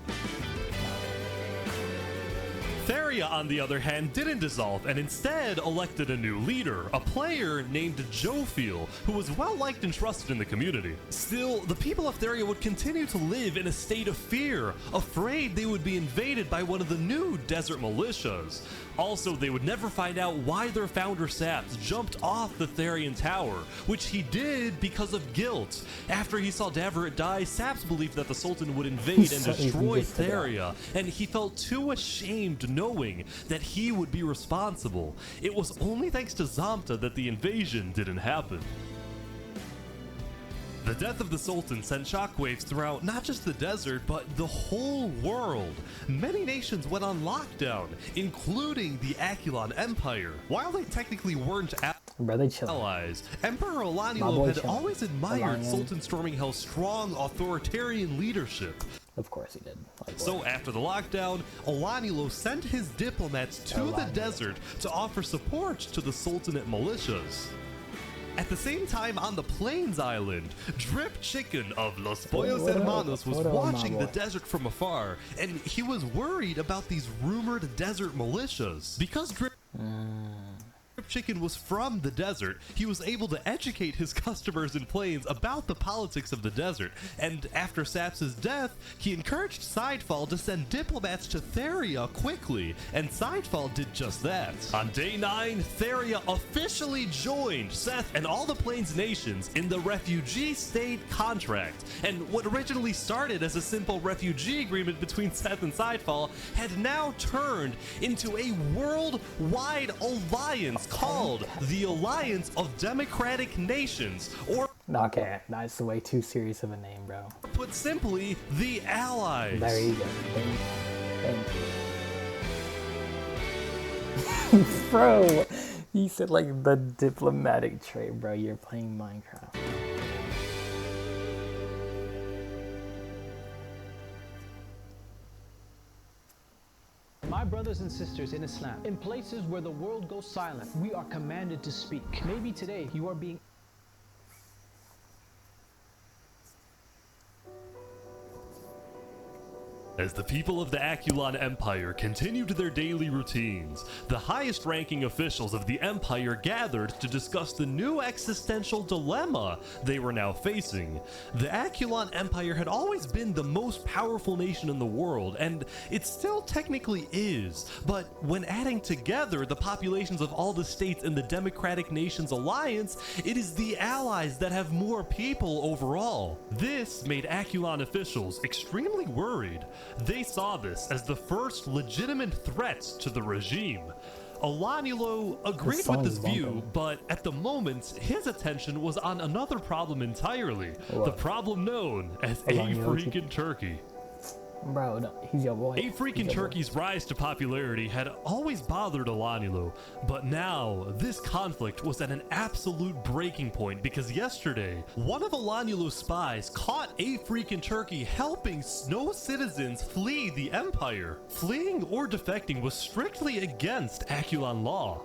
Theria, on the other hand, didn't dissolve and instead elected a new leader, a player named Jophiel, who was well liked and trusted in the community. Still, the people of Theria would continue to live in a state of fear, afraid they would be invaded by one of the new desert militias. Also, they would never find out why their founder Saps jumped off the Therian tower, which he did because of guilt. After he saw Davrit die, Saps believed that the Sultan would invade and destroy Theria, and he felt too ashamed knowing that he would be responsible. It was only thanks to Zamta that the invasion didn't happen. The death of the Sultan sent shockwaves throughout not just the desert, but the whole world. Many nations went on lockdown, including the Akulon Empire. While they technically weren't allies, Emperor Alanielo had always admired Sultan Storminghell's strong authoritarian leadership.
Of course he did. Like,
so after the lockdown, Alanilo sent his diplomats to the desert to offer support to the Sultanate militias. At the same time, on the Plains Island, Drip Chicken of Los Pollos Hermanos was watching the desert from afar, and he was worried about these rumored desert militias. Because Drip Chicken was from the desert, he was able to educate his customers in Plains about the politics of the desert, and after Saps' death, he encouraged Sidefall to send diplomats to Theria quickly, and Sidefall did just that. On day 9, Theria officially joined Seth and all the Plains nations in the refugee state contract, and what originally started as a simple refugee agreement between Seth and Sidefall had now turned into a worldwide alliance called the Alliance of Democratic Nations, or
okay, that's way too serious of a name, bro.
Put simply, the Allies.
There you go. Thank you. Bro, you said like the diplomatic trait, bro. You're playing Minecraft.
My brothers and sisters in Islam, in places where the world goes silent, we are commanded to speak. Maybe today you are being
As the people of the Aculon Empire continued their daily routines, the highest-ranking officials of the Empire gathered to discuss the new existential dilemma they were now facing. The Aculon Empire had always been the most powerful nation in the world, and it still technically is, but when adding together the populations of all the states in the Democratic Nations Alliance, it is the allies that have more people overall. This made Aculon officials extremely worried. They saw this as the first legitimate threat to the regime. Alanilo agreed with this view, but at the moment, his attention was on another problem entirely. The problem known as African Turkey.
Bro, no, he's your boy.
African Turkey's rise to popularity had always bothered Alanilo, but now this conflict was at an absolute breaking point because yesterday, one of Alanilo's spies caught African Turkey helping Snow citizens flee the Empire. Fleeing or defecting was strictly against Aculon law.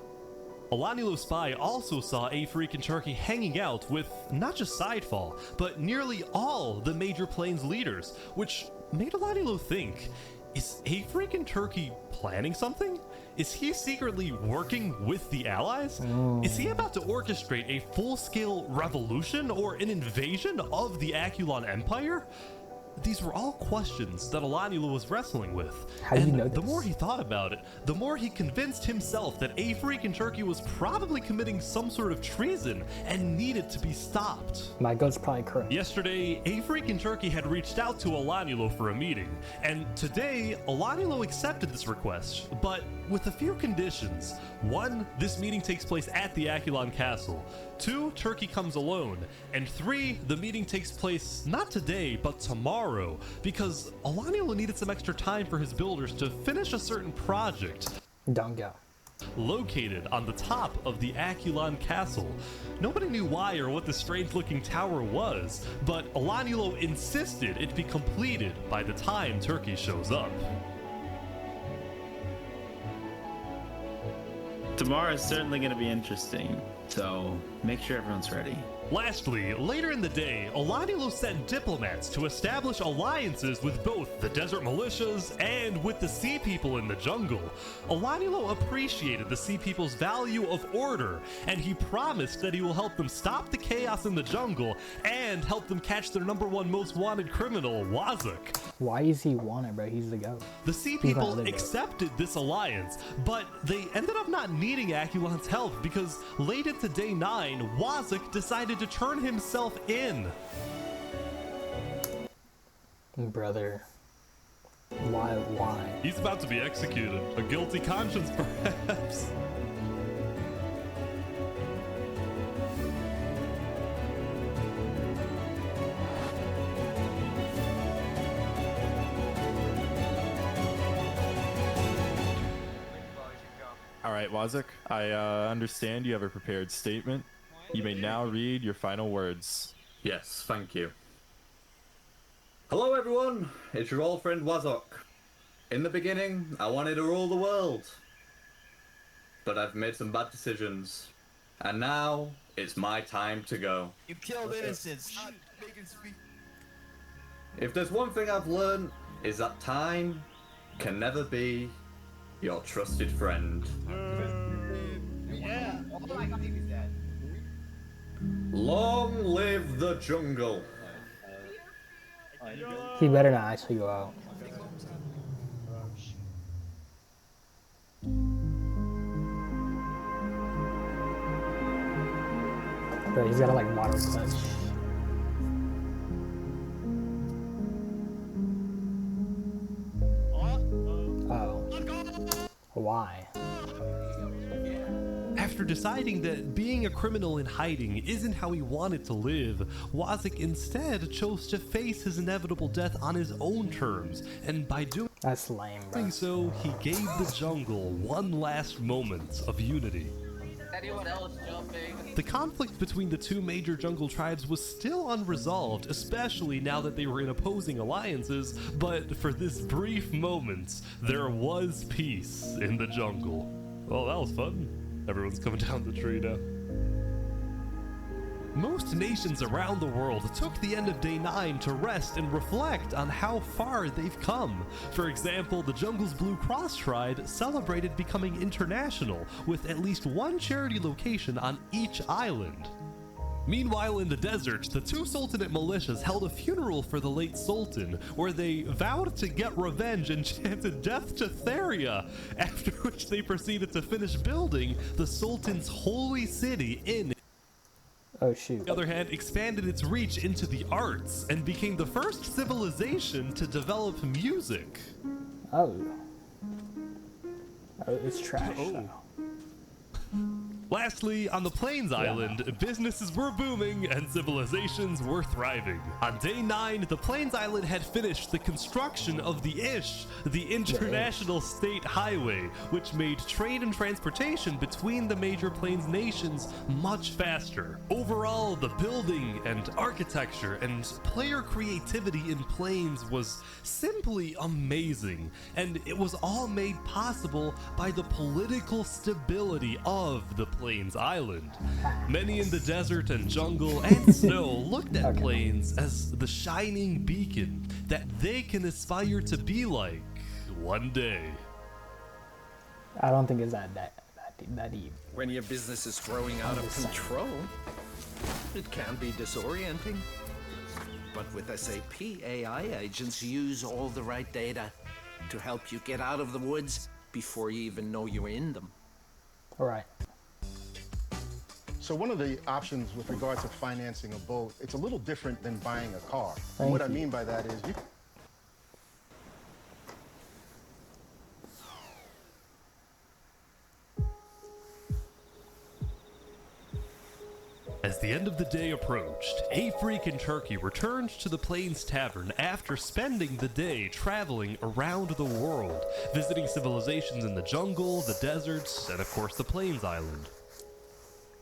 Alanilo's spy also saw African Turkey hanging out with not just Sidefall, but nearly all the major Plains leaders, which made Alanilo think, is African Turkey planning something? Is he secretly working with the allies? Is he about to orchestrate a full-scale revolution or an invasion of the Aculon Empire? These were all questions that Alanilo was wrestling with.
How do you know this?
The more he thought about it, the more he convinced himself that African Turkey was probably committing some sort of treason and needed to be stopped.
My gut's probably correct.
Yesterday, African Turkey had reached out to Alanilo for a meeting, and today, Alanilo accepted this request, but with a few conditions. 1, this meeting takes place at the Aculon Castle. 2, Turkey comes alone. And 3, the meeting takes place not today, but tomorrow, because Alanilo needed some extra time for his builders to finish a certain project.
Don't go.
Located on the top of the Aculon Castle. Nobody knew why or what the strange-looking tower was, but Alanilo insisted it be completed by the time Turkey shows up.
Tomorrow is certainly going to be interesting, so make sure everyone's ready.
Lastly, later in the day, Alanilo sent diplomats to establish alliances with both the desert militias and with the sea people in the jungle. Alanilo appreciated the sea people's value of order, and he promised that he will help them stop the chaos in the jungle and help them catch their #1 most wanted criminal, Wazuk.
Why is he wanted, bro? He's the GOAT.
The sea people accepted this alliance, but they ended up not needing Aculon's help because late into day 9, Wazuk decided to turn himself in.
Brother, why?
He's about to be executed. A guilty conscience, perhaps.
All right, Wazuk, I understand you have a prepared statement. You may now read your final words.
Yes, thank you.
Hello everyone, it's your old friend Wazok. In the beginning, I wanted to rule the world. But I've made some bad decisions. And now, it's my time to go.
You killed innocents.
If there's one thing I've learned, is that time can never be your trusted friend.
Yeah. Oh my god, he's dead.
Long live the jungle.
He better not actually go out. But he's got a like water clutch. Oh. Why?
After deciding that being a criminal in hiding isn't how he wanted to live, Wazok instead chose to face his inevitable death on his own terms, and by doing
that's lame, bro.
So, he gave the jungle one last moment of unity.
Anyone else jumping?
The conflict between the two major jungle tribes was still unresolved, especially now that they were in opposing alliances, but for this brief moment, there was peace in the jungle. Well, that was fun. Everyone's coming down the tree now. Most nations around the world took the end of day 9 to rest and reflect on how far they've come. For example, the jungle's Blue Cross tribe celebrated becoming international, with at least one charity location on each island. Meanwhile, in the desert, the two Sultanate militias held a funeral for the late Sultan, where they vowed to get revenge and chanted death to Theria, after which they proceeded to finish building the Sultan's holy city in.
Oh shoot.
On the other hand, expanded its reach into the arts and became the first civilization to develop music.
Oh. Oh, it's trash.
Oh. Lastly, on the Plains Island, businesses were booming and civilizations were thriving. On day 9, the Plains Island had finished the construction of the ISH, the International State Highway, which made trade and transportation between the major Plains nations much faster. Overall, the building and architecture and player creativity in Plains was simply amazing, and it was all made possible by the political stability of the Plains Island. Many in the desert and jungle and snow looked at Plains as the shining beacon that they can aspire to be like one day.
I don't think it's that deep.
When your business is growing out of control, it can be disorienting. But with SAP, AI agents use all the right data to help you get out of the woods before you even know you're in them.
All right.
So one of the options with regards to financing a boat, it's a little different than buying a car.
Thank
what
you.
I mean by that is
As the end of the day approached, A Freak and Turkey returned to the Plains Tavern after spending the day traveling around the world, visiting civilizations in the jungle, the deserts, and of course the Plains Island.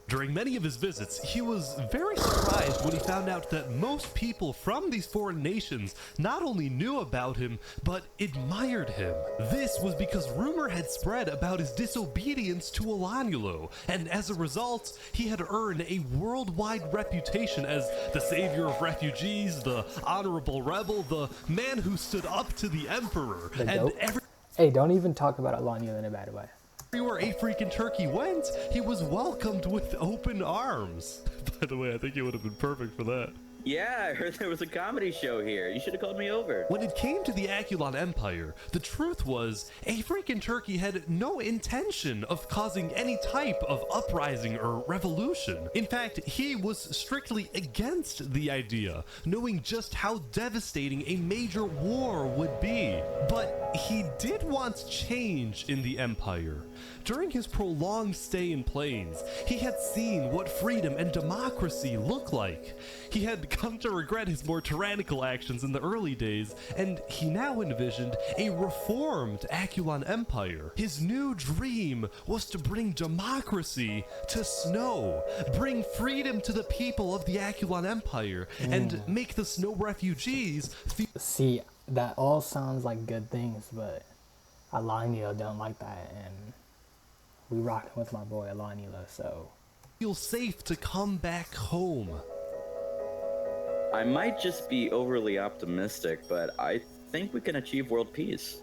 During many of his visits, he was very surprised when he found out that most people from these foreign nations not only knew about him, but admired him. This was because rumor had spread about his disobedience to Alanyulo, and as a result, he had earned a worldwide reputation as the savior of refugees, the honorable rebel, the man who stood up to the emperor,
Hey, don't even talk about Alanyulo in a bad way.
Everywhere A Freak and Turkey went, he was welcomed with open arms. By the way, I think he would have been perfect for that.
Yeah, I heard there was a comedy show here. You should have called me over.
When it came to the Akulon Empire, the truth was, A Freak and Turkey had no intention of causing any type of uprising or revolution. In fact, he was strictly against the idea, knowing just how devastating a major war would be. But he did want change in the Empire. During his prolonged stay in Plains, he had seen what freedom and democracy look like. He had come to regret his more tyrannical actions in the early days, and he now envisioned a reformed Aculon Empire. His new dream was to bring democracy to Snow, bring freedom to the people of the Aculon Empire, and make the Snow refugees feel—
See, that all sounds like good things, but Alaniel don't like that, and we rocking with my boy Alaniel, so
feel safe to come back home.
I might just be overly optimistic, but I think we can achieve world peace.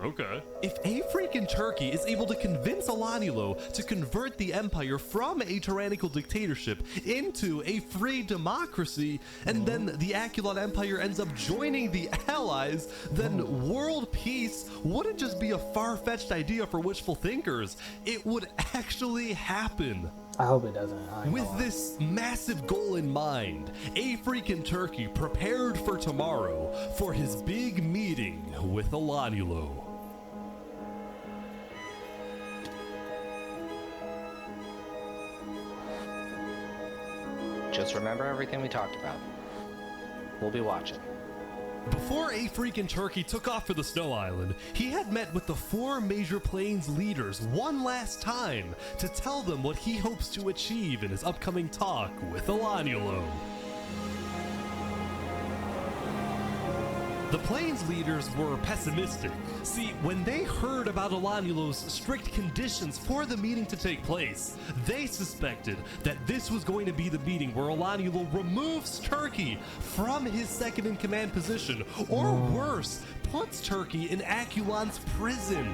Okay. If a freaking Turkey is able to convince Alanilo to convert the empire from a tyrannical dictatorship into a free democracy, and then the Aculon Empire ends up joining the Allies, then world peace wouldn't just be a far-fetched idea for wishful thinkers. It would actually happen.
I hope it doesn't.
With this massive goal in mind, a freaking Turkey prepared for tomorrow for his big meeting with Alanilo.
Just remember everything we talked about. We'll be watching.
Before a freaking Turkey took off for the Snow Island, he had met with the 4 major plains leaders one last time to tell them what he hopes to achieve in his upcoming talk with Alanilo. The Plains leaders were pessimistic. See, when they heard about Alanilo's strict conditions for the meeting to take place, they suspected that this was going to be the meeting where Alanilo removes Turkey from his second-in-command position, or worse, puts Turkey in Aculon's prison.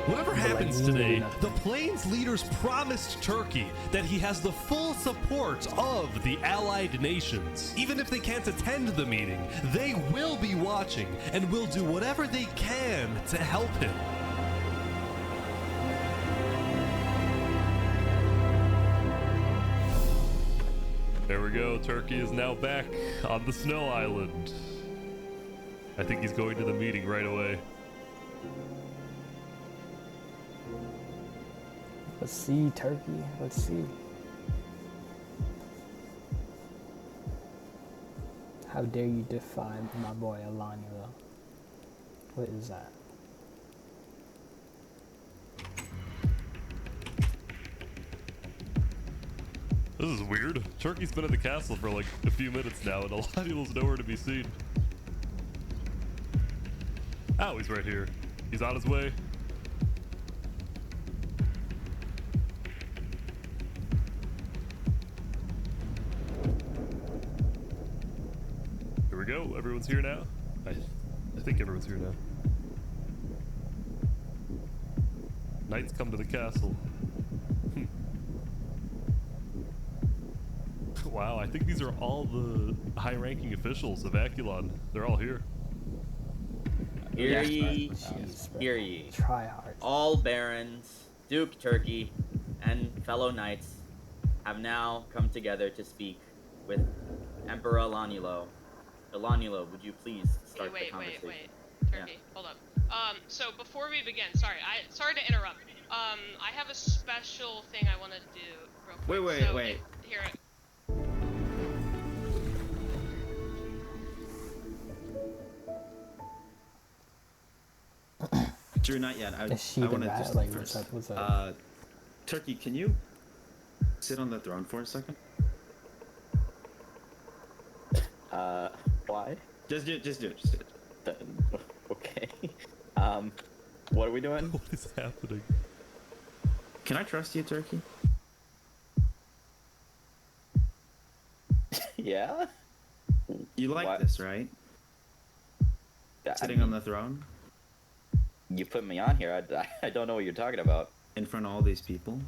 Whatever happens today, the Plains leaders promised Turkey that he has the full support of the allied nations. Even if they can't attend the meeting, they will be watching and will do whatever they can to help him. There we go, Turkey is now back on the Snow Island. I think he's going to the meeting right away.
Let's see, Turkey. Let's see. How dare you defy my boy Alanilo? What is that?
This is weird. Turkey's been in the castle for like a few minutes now, and Alanilo's nowhere to be seen. Oh, he's right here. He's on his way. Here we go. Everyone's here now. I think everyone's here now. Knights come to the castle. Wow, I think these are all the high-ranking officials of Aculon. They're all here.
Hear ye, hear ye.
Try hard.
All barons, Duke Turkey, and fellow knights have now come together to speak with Emperor Alanilo. Alanilo, would you please start the conversation?
Wait. Turkey, hold up. So before we begin, sorry to interrupt. I have a special thing I want to do real quick.
Wait.
Here.
Drew, not yet. I want to just
like,
first.
what's up?
Turkey, can you sit on the throne for a second?
Why?
Just do it.
Okay. What are we doing?
What is happening?
Can I trust you, Turkey?
Yeah?
You like this, right? Sitting on the throne?
You put me on here. I don't know what you're talking about.
In front of all these people?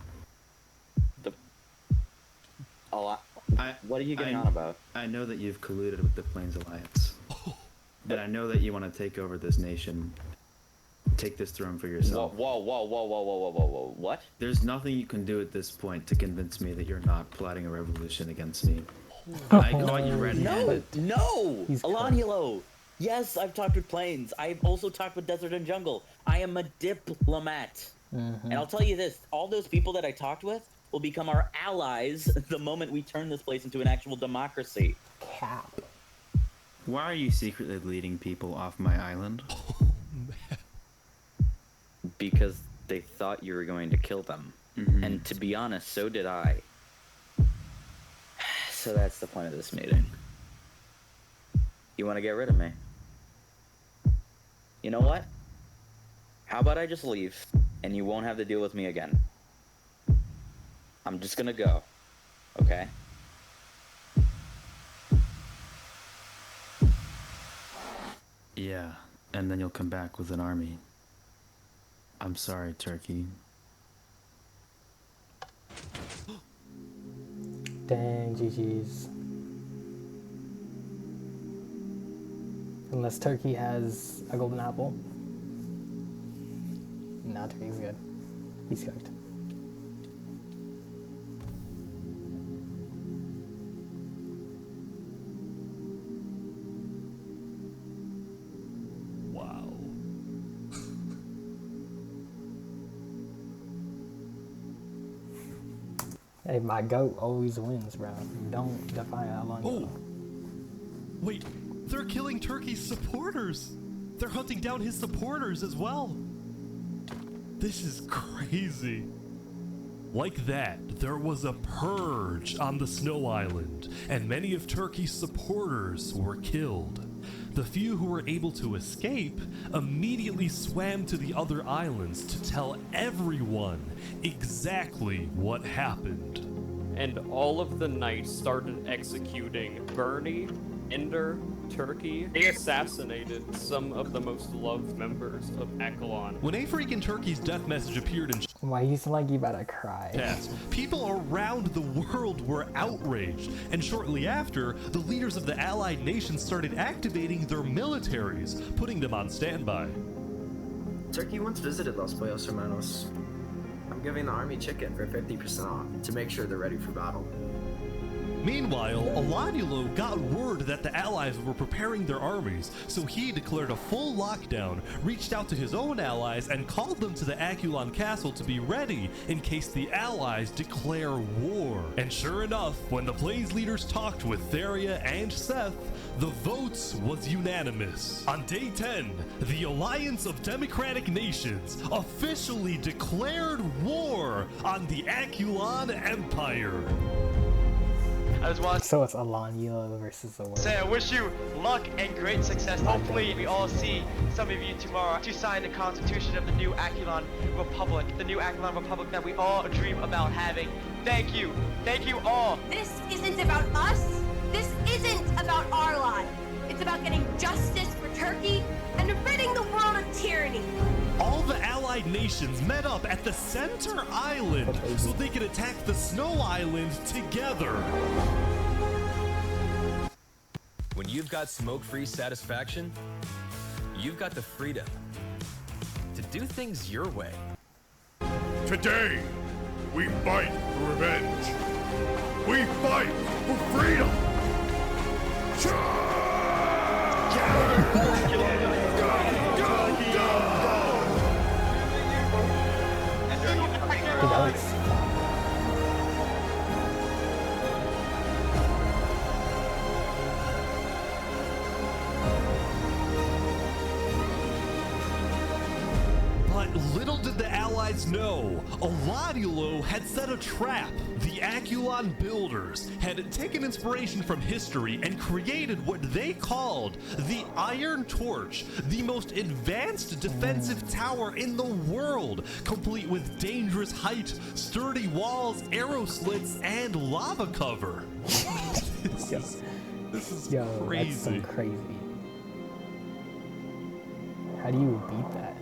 What are you getting on about?
I know that you've colluded with the Plains Alliance. And I know that you want to take over this nation. Take this throne for yourself.
Whoa. What?
There's nothing you can do at this point to convince me that you're not plotting a revolution against me. I caught you red-handed.
No! Alanilo! Yes, I've talked with Plains. I've also talked with Desert and Jungle. I am a diplomat. And I'll tell you this, all those people that I talked with, will become our allies the moment we turn this place into an actual democracy.
Cap.
Why are you secretly leading people off my island?
Because they thought you were going to kill them. And to be honest, so did I. So that's the point of this meeting. You want to get rid of me? You know what? How about I just leave, and you won't have to deal with me again? I'm just gonna go, okay?
Yeah, and then you'll come back with an army. I'm sorry, Turkey.
Dang, GG's. Unless Turkey has a golden apple. Nah, Turkey's good. He's cooked.
Wow.
Hey, my goat always wins, bro. Don't defy Alonso.
Oh! Wait, they're killing Turkey's supporters! They're hunting down his supporters as well! This is crazy. Like that, there was a purge on the Snow Island, and many of Turkey's supporters were killed. The few who were able to escape immediately swam to the other islands to tell everyone exactly what happened.
And all of the knights started executing Bernie, Ender, Turkey. They assassinated some of the most loved members of Acheron.
When African Turkey's death message appeared in
Why you sound like you about to cry?
Yes. People around the world were outraged, and shortly after, the leaders of the allied nations started activating their militaries, putting them on standby.
Turkey once visited Los Pollos Hermanos. I'm giving the army chicken for 50% off to make sure they're ready for battle.
Meanwhile, Alanielo got word that the allies were preparing their armies, so he declared a full lockdown, reached out to his own allies, and called them to the Acheron castle to be ready in case the allies declare war. And sure enough, when the Blaze leaders talked with Theria and Seth, the vote was unanimous. On day 10, the Alliance of Democratic Nations officially declared war on the Acheron Empire.
I just want
So it's Alanielo versus the world.
to say I wish you luck and great success. Hopefully we all see some of you tomorrow to sign the Constitution of the new Acheron Republic. The new Acheron Republic that we all dream about having. Thank you. Thank you all.
This isn't about us. This isn't about our lives. It's about getting justice for Turkey and ridding the world of tyranny.
All the allied nations met up at the center island so they could attack the Snow Island together.
When you've got smoke-free satisfaction, you've got the freedom to do things your way.
Today, we fight for revenge. We fight for freedom.
But little did the allies know, Alanielo had set a trap. The Acheron builders had taken inspiration from history and created what they called the Iron Torch, the most advanced defensive tower in the world, complete with dangerous height, sturdy walls, arrow slits, and lava cover. This is
Yo,
crazy.
that's so crazy. How do you beat that?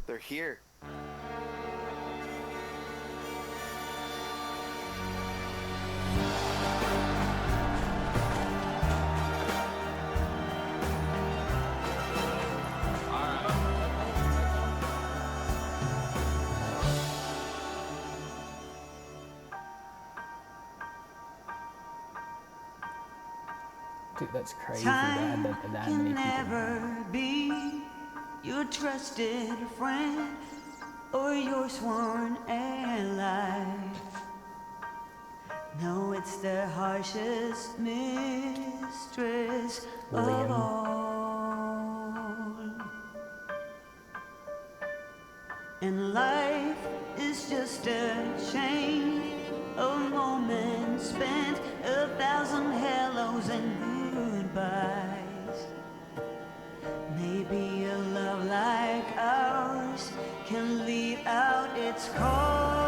They're here.
Dude, that's crazy.
Time
That many
can
people.
never be your trusted friend or your
sworn ally. No, it's the harshest mistress of all. And life is just a chain of moments spent, 1,000 hellos and goodbyes. Maybe a love like ours can leave out its call.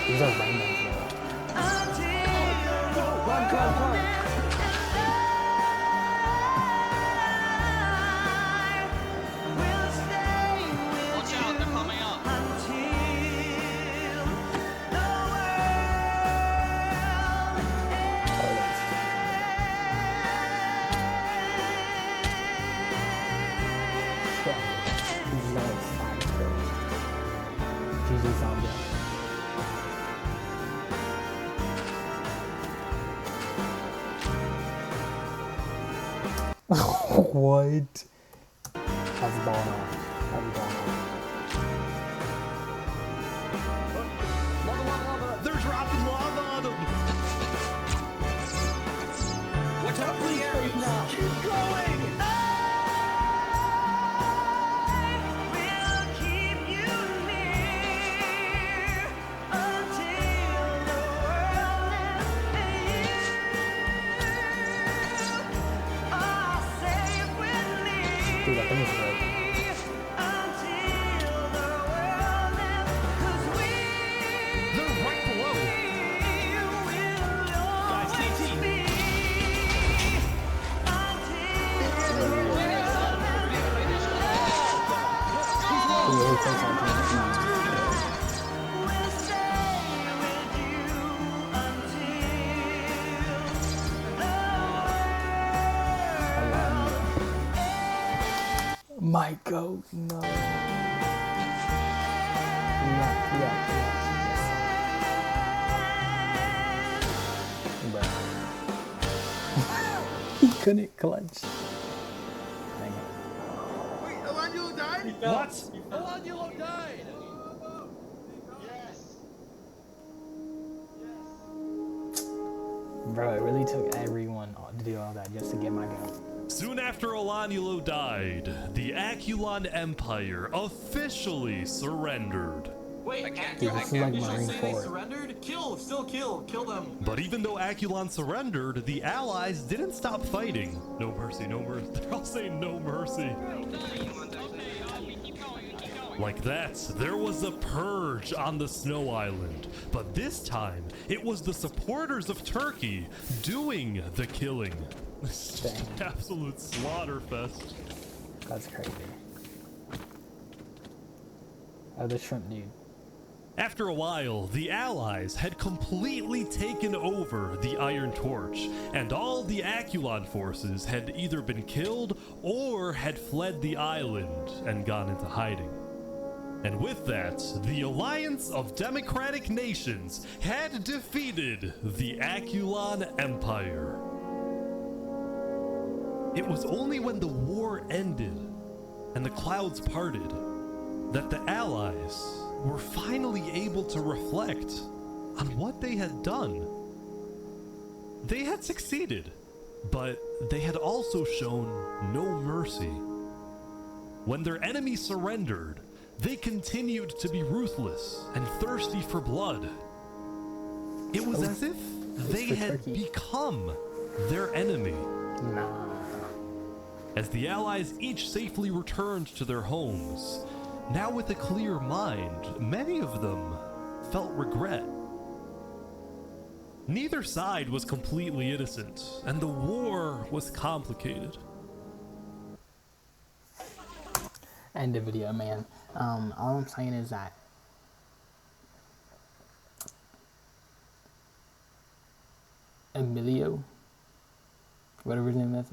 These are rainbows
Watch out, they're coming up.
GG Zombie. What? How's the ball off? How's the ball off?
They're dropping lava on them!
Watch out for the arrows! Keep going!
Dude, that thing is great.
They're right below! Guys, TT!
Might go, no. Yeah. He couldn't clutch. Dang it.
Wait, Elanulo died?
What?
Elanulo died!
Bro, it really took everyone to do all that just to get my go.
Soon after Elanulo died, the Aculon Empire officially surrendered.
Wait,
Dude, this is like Marine Corps.
surrendered? Kill them.
But even though Aculon surrendered, the Allies didn't stop fighting. No mercy, no mercy. They're all saying no mercy. Like that, there was a purge on the Snow Island. But this time, it was the supporters of Turkey doing the killing. Absolute slaughterfest.
That's crazy. Oh, the shrimp dude.
After a while, the Allies had completely taken over the Iron Torch, and all the Aculon forces had either been killed or had fled the island and gone into hiding. And with that, the Alliance of Democratic Nations had defeated the Aculon Empire. It was only when the war ended and the clouds parted that the Allies were finally able to reflect on what they had done. They had succeeded, but they had also shown no mercy. When their enemy surrendered, they continued to be ruthless and thirsty for blood. It was as if they had become their enemy. As the Allies each safely returned to their homes, now with a clear mind, many of them felt regret. Neither side was completely innocent, and the war was complicated.
End the video, man. All I'm saying is that Emilio, whatever his name is,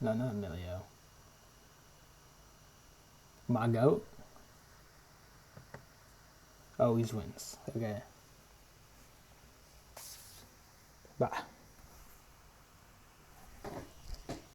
no, not Emilio. My goat? Always wins. Okay. Bye.